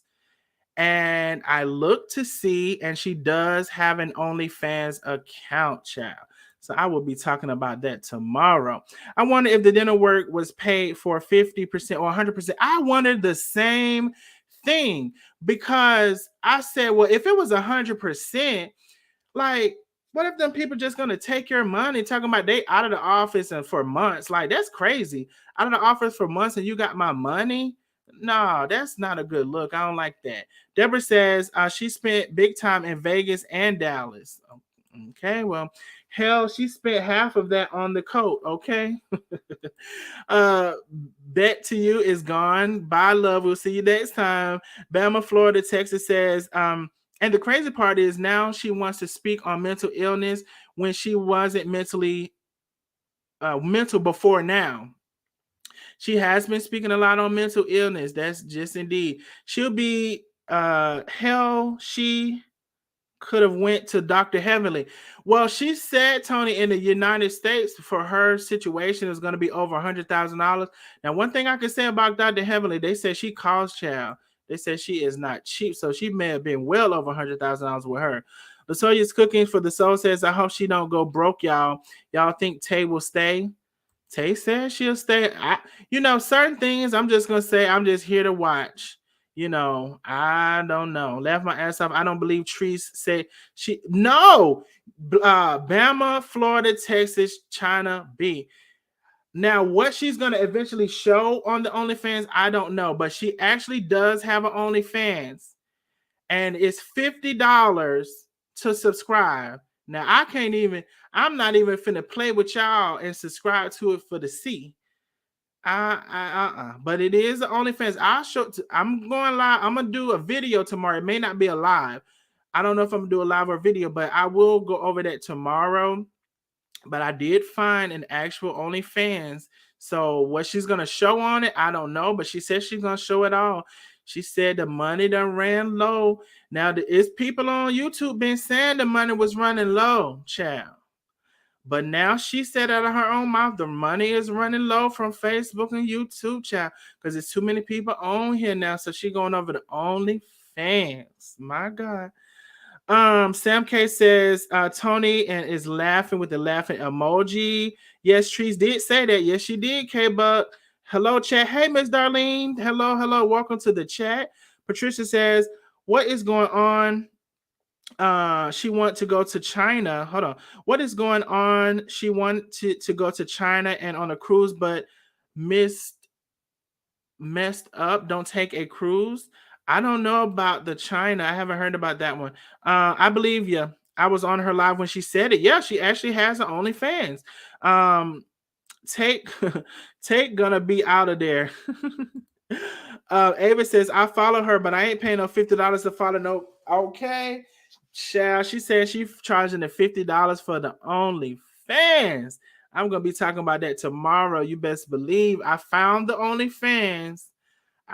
And I look to see, and she does have an OnlyFans account, child. So I will be talking about that tomorrow. I wonder if the dental work was paid for 50% or 100%. I wondered the same thing, because I said, well, if it was 100%, like, what if them people just gonna take your money, talking about they out of the office and for months? Like, that's crazy. Out of the office for months and you got my money? No, that's not a good look. I don't like that. Deborah says she spent big time in Vegas and Dallas. Okay, well, hell, she spent half of that on the coat. Okay. Bet to you is gone. Bye, love. We'll see you next time. Bama, Florida, Texas says, and the crazy part is now she wants to speak on mental illness when she wasn't mental before now. She has been speaking a lot on mental illness. That's just indeed. She'll be hell, she could have went to Dr. Heavenly. Well, she said, Tony, in the United States for her situation is going to be over $100,000. Now, one thing I can say about Dr. Heavenly, they said she calls child. They said she is not cheap, so she may have been well over $100,000 with her. Latoya's cooking for the soul says, I hope she don't go broke, y'all. Y'all think Tay will stay? Tay says she'll stay. Certain things I'm just gonna say I'm just here to watch. I don't know. Laugh my ass off. I don't believe Treese said she no. Bama, Florida, Texas, China, B. Now, what she's gonna eventually show on the OnlyFans, I don't know, but she actually does have an OnlyFans, and it's $50 to subscribe. Now, I'm not even finna play with y'all and subscribe to it for the C. But it is the OnlyFans. I'm going live. I'm gonna do a video tomorrow. It may not be a live. I don't know if I'm gonna do a live or video, but I will go over that tomorrow. But I did find an actual OnlyFans. So what she's gonna show on it, I don't know. But she said she's gonna show it all. She said the money done ran low. Now it's people on YouTube been saying the money was running low, child. But now she said out of her own mouth, the money is running low from Facebook and YouTube, child, because there's too many people on here now. So she going over to OnlyFans. My God. Sam K says Tony and is laughing with the laughing emoji. Yes, Trees did say that. Yes, she did, K-Buck. Hello, chat. Hey, Miss Darlene. Hello. Welcome to the chat. Patricia says, what is going on? She want to go to China. Hold on. What is going on? She want to go to China and on a cruise, but messed up. Don't take a cruise. I don't know about the China. I haven't heard about that one. I believe you. I was on her live when she said it. Yeah, she actually has an OnlyFans. Take gonna be out of there. Ava says, I follow her, but I ain't paying no $50 to follow. No, okay. Child, she said she's charging the $50 for the OnlyFans. I'm gonna be talking about that tomorrow. You best believe I found the OnlyFans.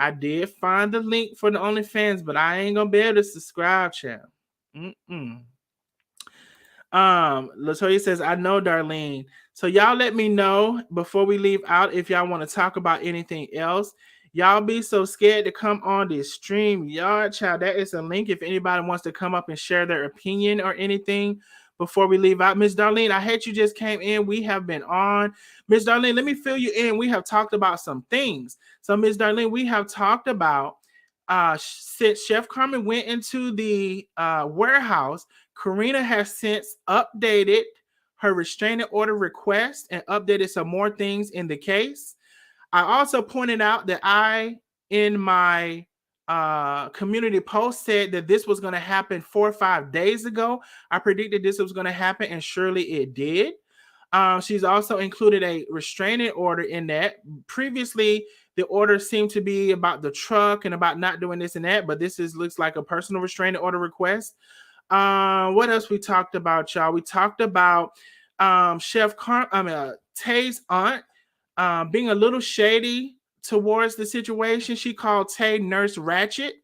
I did find the link for the OnlyFans, but I ain't gonna be able to subscribe, child. Latoya says, I know, Darlene. So y'all let me know before we leave out if y'all want to talk about anything else. Y'all be so scared to come on this stream. Y'all, child, that is a link if anybody wants to come up and share their opinion or anything before we leave out. Miss Darlene, I hate you just came in. We have been on. Miss Darlene, let me fill you in. We have talked about some things. So, Miss Darlene, we have talked about since Chef Carmen went into the warehouse, Corina has since updated her restraining order request and updated some more things in the case. I also pointed out that in my community post, said that this was going to happen 4 or 5 days ago. I predicted this was going to happen, and surely it did. She's also included a restraining order in that. Previously, the order seemed to be about the truck and about not doing this and that, but this looks like a personal restraining order request. What else we talked about, y'all? We talked about Tay's aunt being a little shady towards the situation. She called Tay Nurse Ratchet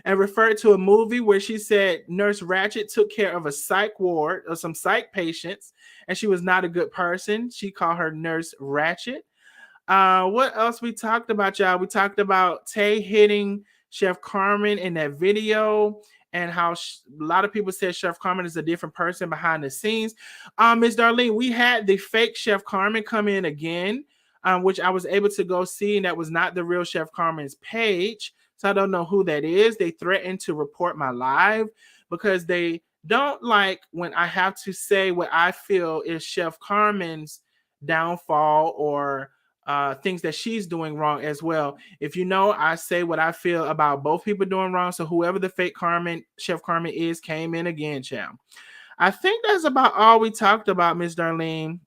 and referred to a movie where she said Nurse Ratchet took care of a psych ward or some psych patients, and she was not a good person. She called her Nurse Ratchet. What else we talked about, y'all? We talked about Tay hitting Chef Carmen in that video, and how a lot of people said Chef Carmen is a different person behind the scenes. Miss Darlene, we had the fake Chef Carmen come in again, which I was able to go see, and that was not the real Chef Carmen's page. So I don't know who that is. They threatened to report my live because they don't like when I have to say what I feel is Chef Carmen's downfall or things that she's doing wrong as well. If you know, I say what I feel about both people doing wrong. So whoever the fake Carmen, Chef Carmen is, came in again, child. I think that's about all we talked about, Miss Darlene.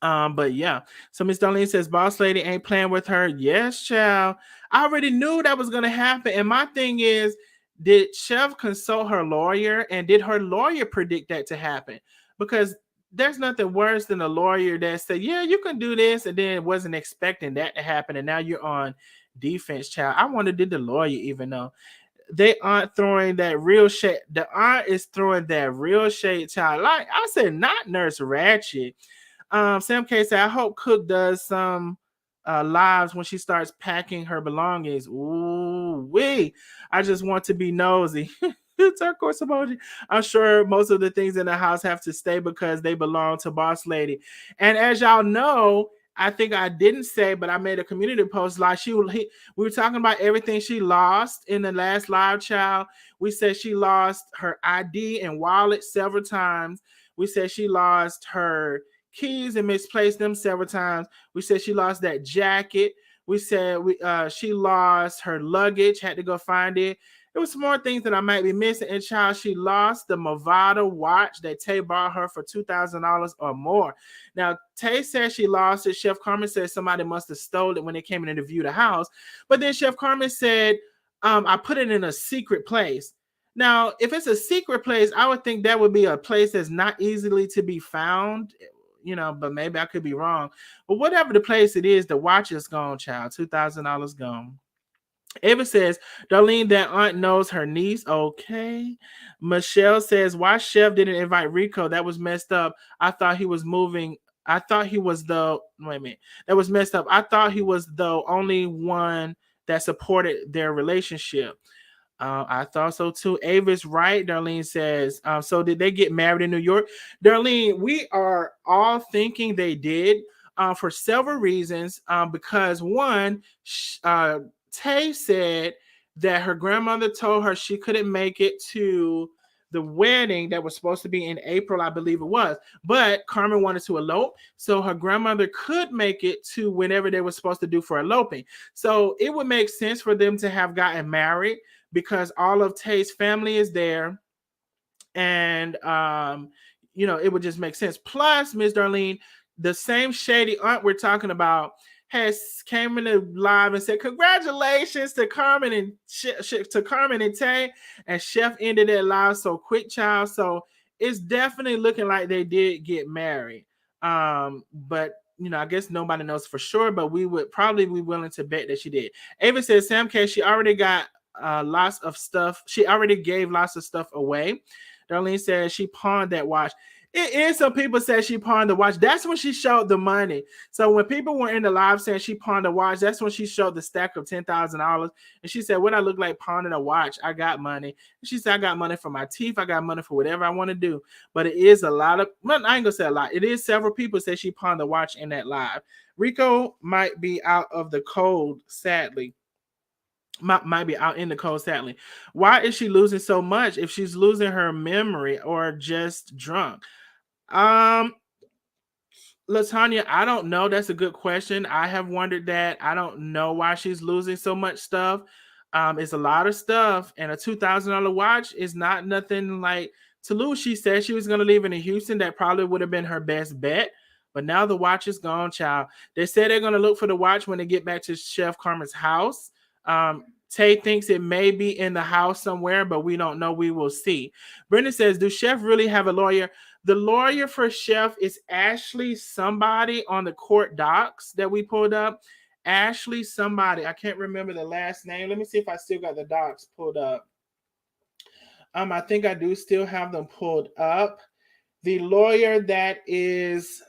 But yeah, so Miss Darlene says, Boss Lady ain't playing with her. Yes, child. I already knew that was going to happen. And my thing is, did Chef consult her lawyer, and did her lawyer predict that to happen? Because there's nothing worse than a lawyer that said, yeah, you can do this, and then wasn't expecting that to happen, and now you're on defense, child. I wonder, did the lawyer even know? They aren't throwing that real shade. The aunt is throwing that real shade, child. Like I said, not Nurse Ratchet. Sam K said, I hope Cook does some lives when she starts packing her belongings. Ooh, wee. I just want to be nosy. Turquoise emoji. I'm sure most of the things in the house have to stay because they belong to Boss Lady. And as y'all know, I think I didn't say, but I made a community post. Like we were talking about everything she lost in the last live, child. We said she lost her ID and wallet several times. We said she lost her keys and misplaced them several times. We said she lost that jacket. We said she lost her luggage, had to go find it. It was some more things that I might be missing. And child, she lost the Movado watch that Tay bought her for $2,000 or more. Now, Tay says she lost it. Chef Carmen said somebody must have stole it when they came in to view the house. But then Chef Carmen said, I put it in a secret place. Now, if it's a secret place, I would think that would be a place that's not easily to be found, but maybe I could be wrong. But whatever the place it is, the watch is gone, child. $2,000 gone. Ava says, Darlene, that aunt knows her niece. Okay. Michelle says, why Chef didn't invite Rico? That was messed up. I thought he was moving. I thought he was the, wait a minute. That was messed up. I thought he was the only one that supported their relationship. I thought so too. Ava's right. Darlene says, so did they get married in New York? Darlene, we are all thinking they did for several reasons. Because one, Tay said that her grandmother told her she couldn't make it to the wedding that was supposed to be in April, I believe it was. But Carmen wanted to elope, so her grandmother could make it to whenever they were supposed to do for eloping. So it would make sense for them to have gotten married because all of Tay's family is there. And, it would just make sense. Plus, Ms. Darlene, the same shady aunt we're talking about came in the live and said congratulations to Carmen and Tay, and Chef ended their live so quick, child. So it's definitely looking like they did get married. But I guess nobody knows for sure, but we would probably be willing to bet that she did. Ava says Sam K, she already got lots of stuff. She already gave lots of stuff away. Darlene says she pawned that watch. It is. Some people say she pawned the watch. That's when she showed the money. So when people were in the live saying she pawned the watch, that's when she showed the stack of $10,000. And she said, what I look like pawning a watch? I got money. And she said, I got money for my teeth. I got money for whatever I want to do. But it is a lot of, well, I ain't gonna say a lot. It is several people say she pawned the watch in that live. Rico might be out of the cold, sadly. Might be out in the cold, sadly. Why is she losing so much? If she's losing her memory or just drunk? Latanya, I don't know. That's a good question. I have wondered that. I don't know why she's losing so much stuff. It's a lot of stuff, and a $2,000 watch is not nothing like to lose. She said she was going to leave in Houston. That probably would have been her best bet. But now the watch is gone, child. They said they're going to look for the watch when they get back to Chef Carmen's house. Tay thinks it may be in the house somewhere, but we don't know. We will see. Brenda says, do Chef really have a lawyer? The lawyer for Chef is Ashley somebody on the court docs that we pulled up. Ashley somebody. I can't remember the last name. Let me see if I still got the docs pulled up. I think I do still have them pulled up. The lawyer that is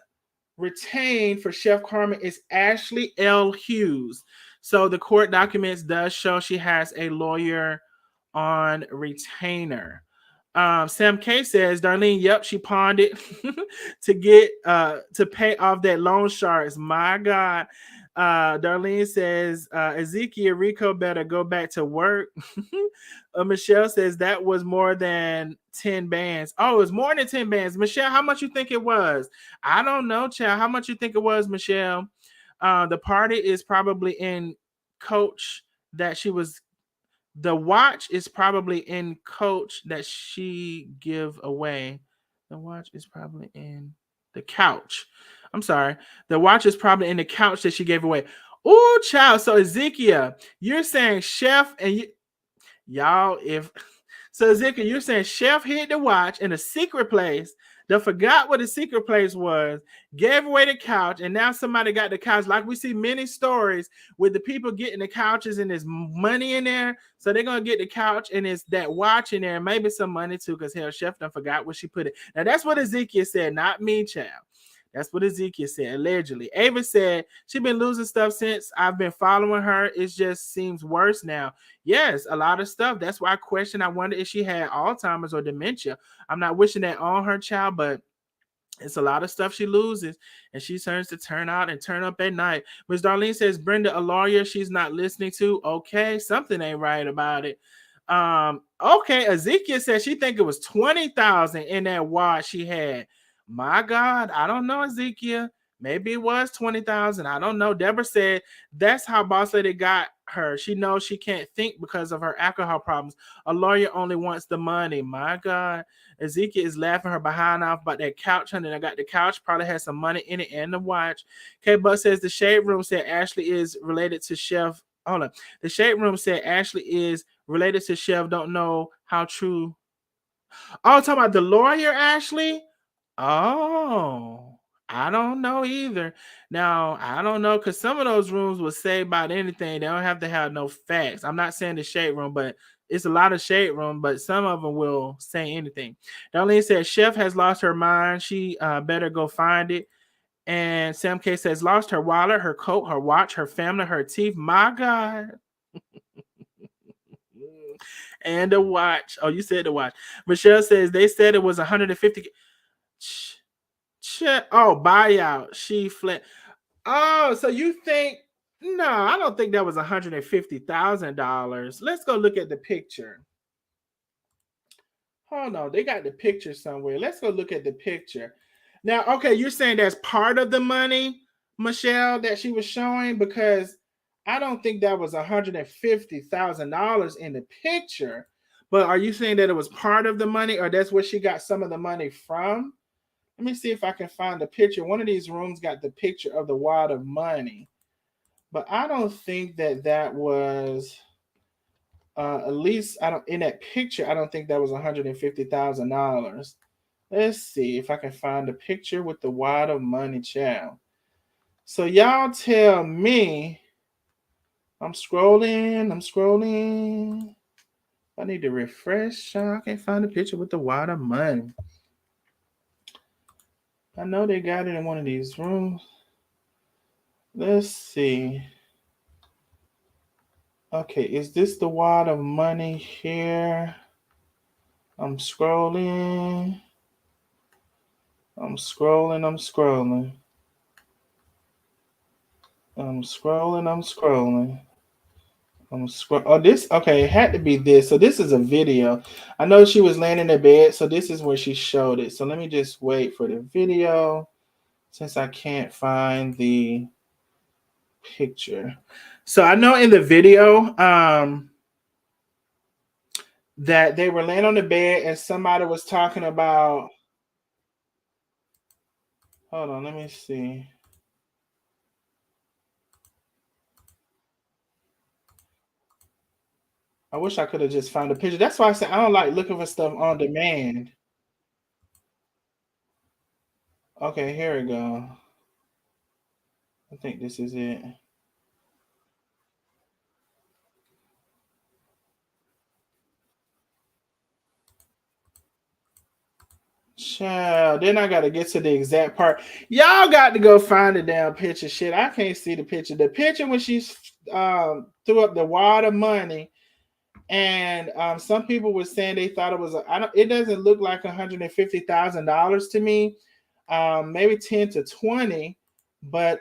retained for Chef Carmen is Ashley L. Hughes. So the court documents does show she has a lawyer on retainer. Sam K says, Darlene, yep, she pawned it to get to pay off that loan sharks. My God. Darlene says, Ezekiel Rico better go back to work. Michelle says that was more than 10 bands. Oh, it was more than 10 bands. Michelle, how much you think it was? I don't know, child. How much you think it was, Michelle? The party is probably in Coach that she was. The watch is probably in Coach that she give away. The watch is probably in the couch. I'm sorry. The watch is probably in the couch that she gave away. Oh, child. So Ezekiel, you're saying Chef and y'all, if so, Ezekiel, you're saying Chef hid the watch in a secret place. They forgot what the secret place was, gave away the couch, and now somebody got the couch. Like we see many stories with the people getting the couches and there's money in there. So they're gonna get the couch and it's that watch in there, and maybe some money too, because hell, Chef done forgot where she put it. Now that's what Ezekiel said, not me, child. That's what Ezekiel said, allegedly. Ava said she's been losing stuff since I've been following her. It just seems worse now. Yes, a lot of stuff. That's why I wonder if she had Alzheimer's or dementia. I'm not wishing that on her, child, but it's a lot of stuff she loses, and she turns to turn out and turn up at night. Miss Darlene says, Brenda, a lawyer she's not listening to. Okay, something ain't right about it. Okay, Ezekiel says she think it was 20,000 in that watch she had. My God, I don't know, Ezekiel. Maybe it was 20,000. I don't know. Deborah said that's how Boss Lady got her. She knows she can't think because of her alcohol problems. A lawyer only wants the money. My God. Ezekiel is laughing her behind off about that couch, honey. I got the couch, probably has some money in it and the watch. K Buck says the Shade Room said Ashley is related to Chef. Hold on. The Shade Room said Ashley is related to Chef. Don't know how true. Oh, talking about the lawyer, Ashley? Oh, I don't know either. Now, I don't know because some of those rooms will say about anything. They don't have to have no facts. I'm not saying the Shade Room, but it's a lot of Shade Room, but some of them will say anything. Darlene says Chef has lost her mind. She better go find it. And Sam K says lost her wallet, her coat, her watch, her family, her teeth. My God. And the watch. Oh, you said the watch. Michelle says they said it was 150. Oh, buyout. She fled. Oh, so you think? No, I don't think that was $150,000. Let's go look at the picture. Hold on, they got the picture somewhere. Let's go look at the picture. Now, okay, you're saying that's part of the money, Michelle, that she was showing, because I don't think that was $150,000 in the picture. But are you saying that it was part of the money, or that's where she got some of the money from? Let me see if I can find a picture. One of these rooms got the picture of the wad of money, but I don't think that was. At least I don't in that picture. I don't think that was $150,000. Let's see if I can find a picture with the wad of money, child. So y'all tell me. I'm scrolling. I need to refresh. I can't find a picture with the wad of money. I know they got it in one of these rooms. Let's see. Okay, is this the wad of money here? I'm scrolling. I'm scrolling. Oh, this, okay, it had to be this. So this is a video. I know she was laying in the bed, so this is where she showed it. So let me just wait for the video since I can't find the picture. So I know in the video, that they were laying on the bed and somebody was talking about. Hold on, let me see. I wish I could have just found a picture. That's why I said I don't like looking for stuff on demand. Okay, here we go. I think this is it. Child, then I gotta get to the exact part. Y'all got to go find the damn picture. Shit, I can't see the picture. The picture when she threw up the wad of money, and some people were saying they thought it was. I don't. It doesn't look like $150,000 to me. Maybe 10 to 20, but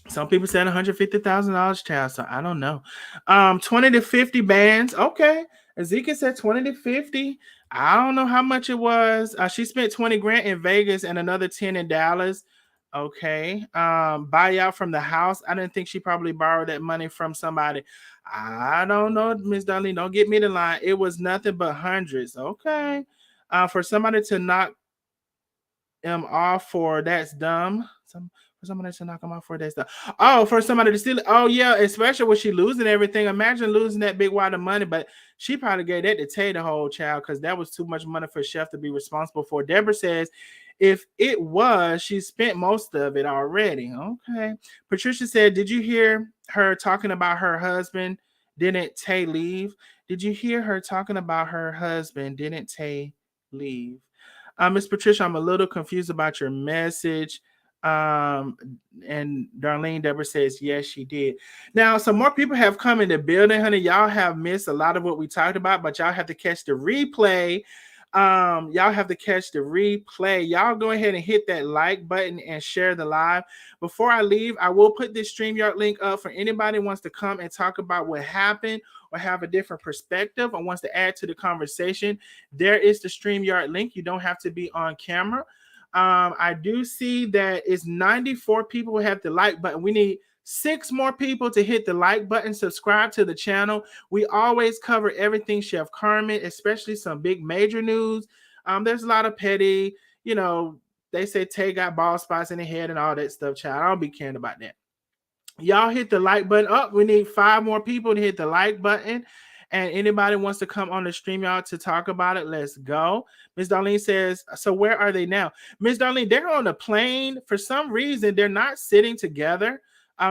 some people said $150,000, child. So I don't know. 20 to 50 bands. Okay. Ezekiel said 20 to 50. I don't know how much it was. She spent 20 grand in Vegas and another 10 in Dallas. Okay. Buyout from the house. I didn't think she probably borrowed that money from somebody. I don't know, Miss Darlene. Don't get me the line. It was nothing but hundreds. Okay. For somebody to knock him off for that's dumb. For somebody to knock him off for that's dumb. Oh, for somebody to steal it. Oh yeah, especially when she losing everything. Imagine losing that big wad of money, but she probably gave that to Tay the whole child because that was too much money for Chef to be responsible for. Deborah says if it was, she spent most of it already. Okay. Patricia said, did you hear her talking about her husband? Didn't Tay leave? Did you hear her talking about her husband? Didn't Tay leave? Miss Patricia, I'm a little confused about your message. And Darlene Deborah says, yes, she did. Now, some more people have come in the building, honey. Y'all have missed a lot of what we talked about, but y'all have to catch the replay. Y'all have to catch the replay. Y'all go ahead and hit that like button and share the live. Before I leave, I will put this StreamYard link up for anybody who wants to come and talk about what happened or have a different perspective or wants to add to the conversation. There is the StreamYard link. You don't have to be on camera. I do see that it's 94 people who have the like button. We need 6 more people to hit the like button, subscribe to the channel. We always cover everything Chef Carmen, especially some big major news. There's a lot of petty, they say Tay got bald spots in the head and all that stuff, child. I don't be caring about that. Y'all hit the like button up. We need 5 more people to hit the like button. And anybody wants to come on the stream, y'all, to talk about it, let's go. Miss Darlene says, so where are they now? Miss Darlene, they're on a plane. For some reason, they're not sitting together.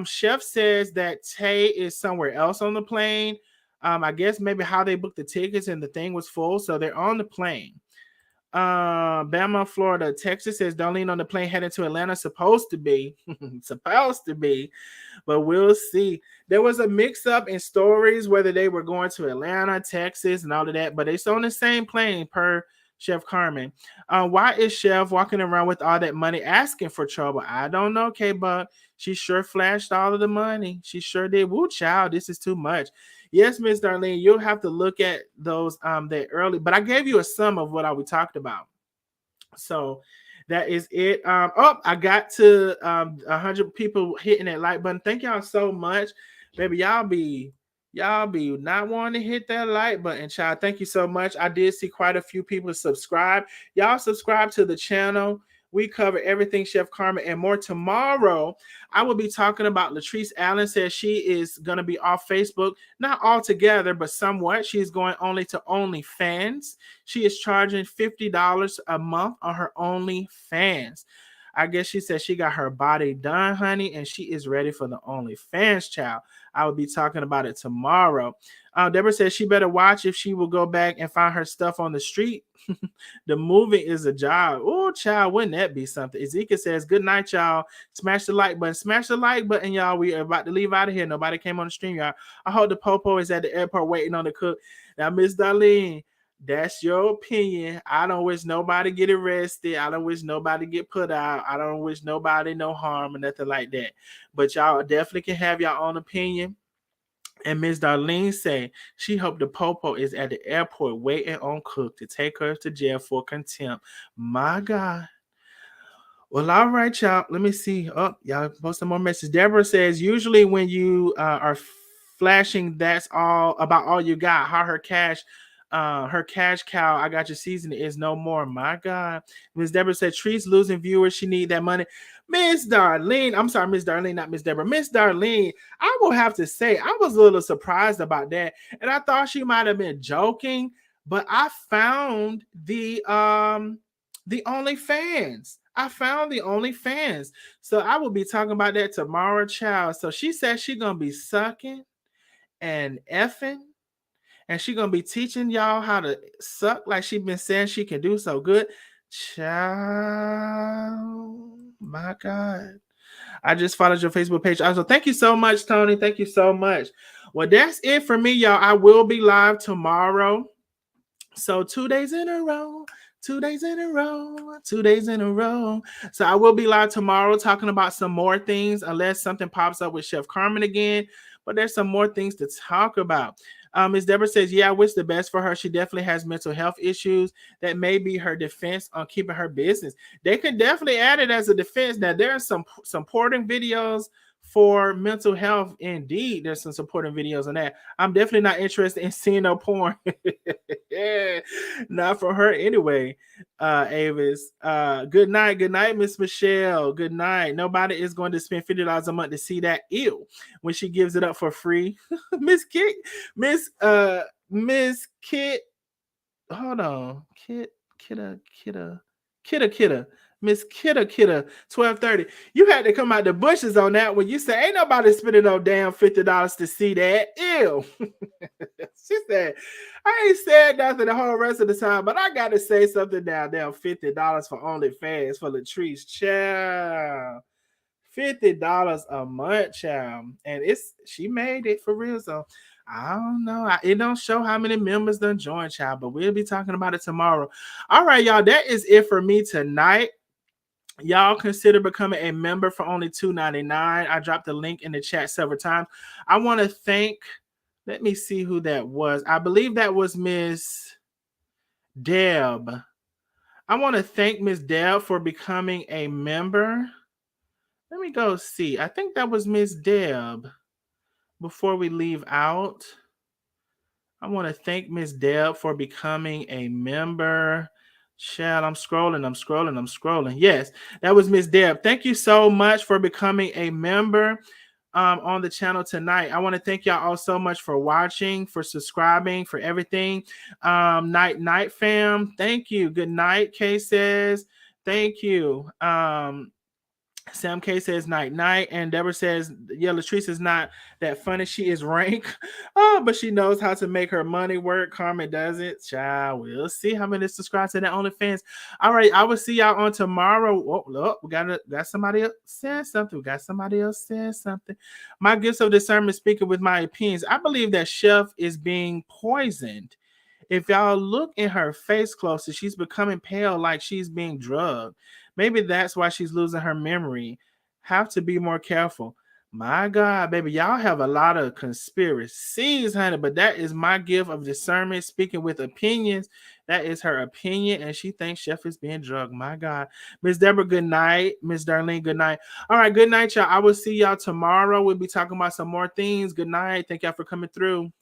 Chef says that Tay is somewhere else on the plane. I guess maybe how they booked the tickets and the thing was full. So they're on the plane. Bama, Florida, Texas says Darlene on the plane heading to Atlanta. Supposed to be, but we'll see. There was a mix-up in stories whether they were going to Atlanta, Texas, and all of that, but it's on the same plane per Chef Carmen. Why is Chef walking around with all that money asking for trouble? I don't know, K-Buck. She sure flashed all of the money. She sure did. Woo, child, this is too much. Yes, Miss Darlene, you'll have to look at those that early, but I gave you a sum of what we talked about. So that is it. I got to 100 people hitting that like button. Thank y'all so much. Baby, y'all be not wanting to hit that like button, child. Thank you so much. I did see quite a few people subscribe. Y'all subscribe to the channel. We cover everything Chef Carmen and more. Tomorrow, I will be talking about Latrice Allen. Says she is going to be off Facebook. Not altogether, but somewhat. She's going only to OnlyFans. She is charging $50 a month on her OnlyFans. I guess she said she got her body done, honey, and she is ready for the OnlyFans, child. I will be talking about it tomorrow. Deborah says she better watch if she will go back and find her stuff on the street. The moving is a job. Oh, child, wouldn't that be something? Ezekiel says, good night, y'all. Smash the like button. Smash the like button, y'all. We are about to leave out of here. Nobody came on the stream, y'all. I hope the Popo is at the airport waiting on the cook. Now, Miss Darlene, that's your opinion. I don't wish nobody get arrested. I don't wish nobody get put out. I don't wish nobody no harm or nothing like that. But y'all definitely can have your own opinion. And Miss Darlene say she hope the Popo is at the airport waiting on Cook to take her to jail for contempt. My God. Well, all right, y'all. Let me see. Oh, y'all post some more messages. Deborah says usually when you are flashing, that's all about all you got. How her cash Her cash cow, I got your season is no more. My God. Miss Deborah said Tree's losing viewers. She need that money. Miss Darlene, I'm sorry, Miss Darlene, not Miss Deborah. Miss Darlene, I will have to say I was a little surprised about that, and I thought she might have been joking, but I found the OnlyFans. I found the OnlyFans, so I will be talking about that tomorrow, child. So she said she gonna be sucking and effing, and she gonna be teaching y'all how to suck like she been saying she can do so good. Child, my God. I just followed your Facebook page. Also, thank you so much, Tony. Thank you so much. Well, that's it for me, y'all. I will be live tomorrow. So 2 days in a row. 2 days in a row. 2 days in a row. So I will be live tomorrow talking about some more things, unless something pops up with Chef Carmen again. But there's some more things to talk about. Ms. Deborah says, yeah, I wish the best for her. She definitely has mental health issues. That may be her defense on keeping her business. They could definitely add it as a defense. Now, there are some supporting videos for mental health. Indeed, there's some supporting videos on that. I'm definitely not interested in seeing no porn. Not for her anyway. Avis. Good night, Miss Michelle. Good night. Nobody is going to spend $50 a month to see that ew when she gives it up for free. Miss Kit, Miss Kit. Hold on. Kidda. Miss Kidda 1230. You had to come out the bushes on that when you say ain't nobody spending no damn $50 to see that. Ew. She said, I ain't said nothing the whole rest of the time, but I gotta say something now. Damn $50 for OnlyFans for Latrice. Child. $50 a month, child. And she made it for real. So I don't know. It don't show how many members done joined, child, but we'll be talking about it tomorrow. All right, y'all. That is it for me tonight. Y'all consider becoming a member for only $2.99. I dropped the link in the chat several times. I want to thank, let me see who that was. I believe that was Miss Deb. I want to thank Miss Deb for becoming a member. Let me go see. I think that was Miss Deb. Before we leave out, I want to thank Miss Deb for becoming a member. Chad, I'm scrolling. Yes, that was Miss Deb. Thank you so much for becoming a member on the channel tonight. I want to thank y'all all so much for watching, for subscribing, for everything. Night fam. Thank you. Good night, Kay says. Thank you. Sam K says night, and Deborah says, yeah, Latrice is not that funny. She is rank. Oh, but she knows how to make her money work. Carmen does it. Child, we'll see how many subscribe to that OnlyFans. All right, I will see y'all on tomorrow. Oh, look, we got somebody else saying something. My gifts of discernment speaking with my opinions. I believe that Chef is being poisoned. If y'all look in her face closer, she's becoming pale like she's being drugged. Maybe that's why she's losing her memory. Have to be more careful. My God, baby, y'all have a lot of conspiracies, honey, but that is my gift of discernment, speaking with opinions. That is her opinion, and she thinks Chef is being drugged. My God. Miss Deborah, good night. Miss Darlene, good night. All right, good night, y'all. I will see y'all tomorrow. We'll be talking about some more things. Good night. Thank y'all for coming through.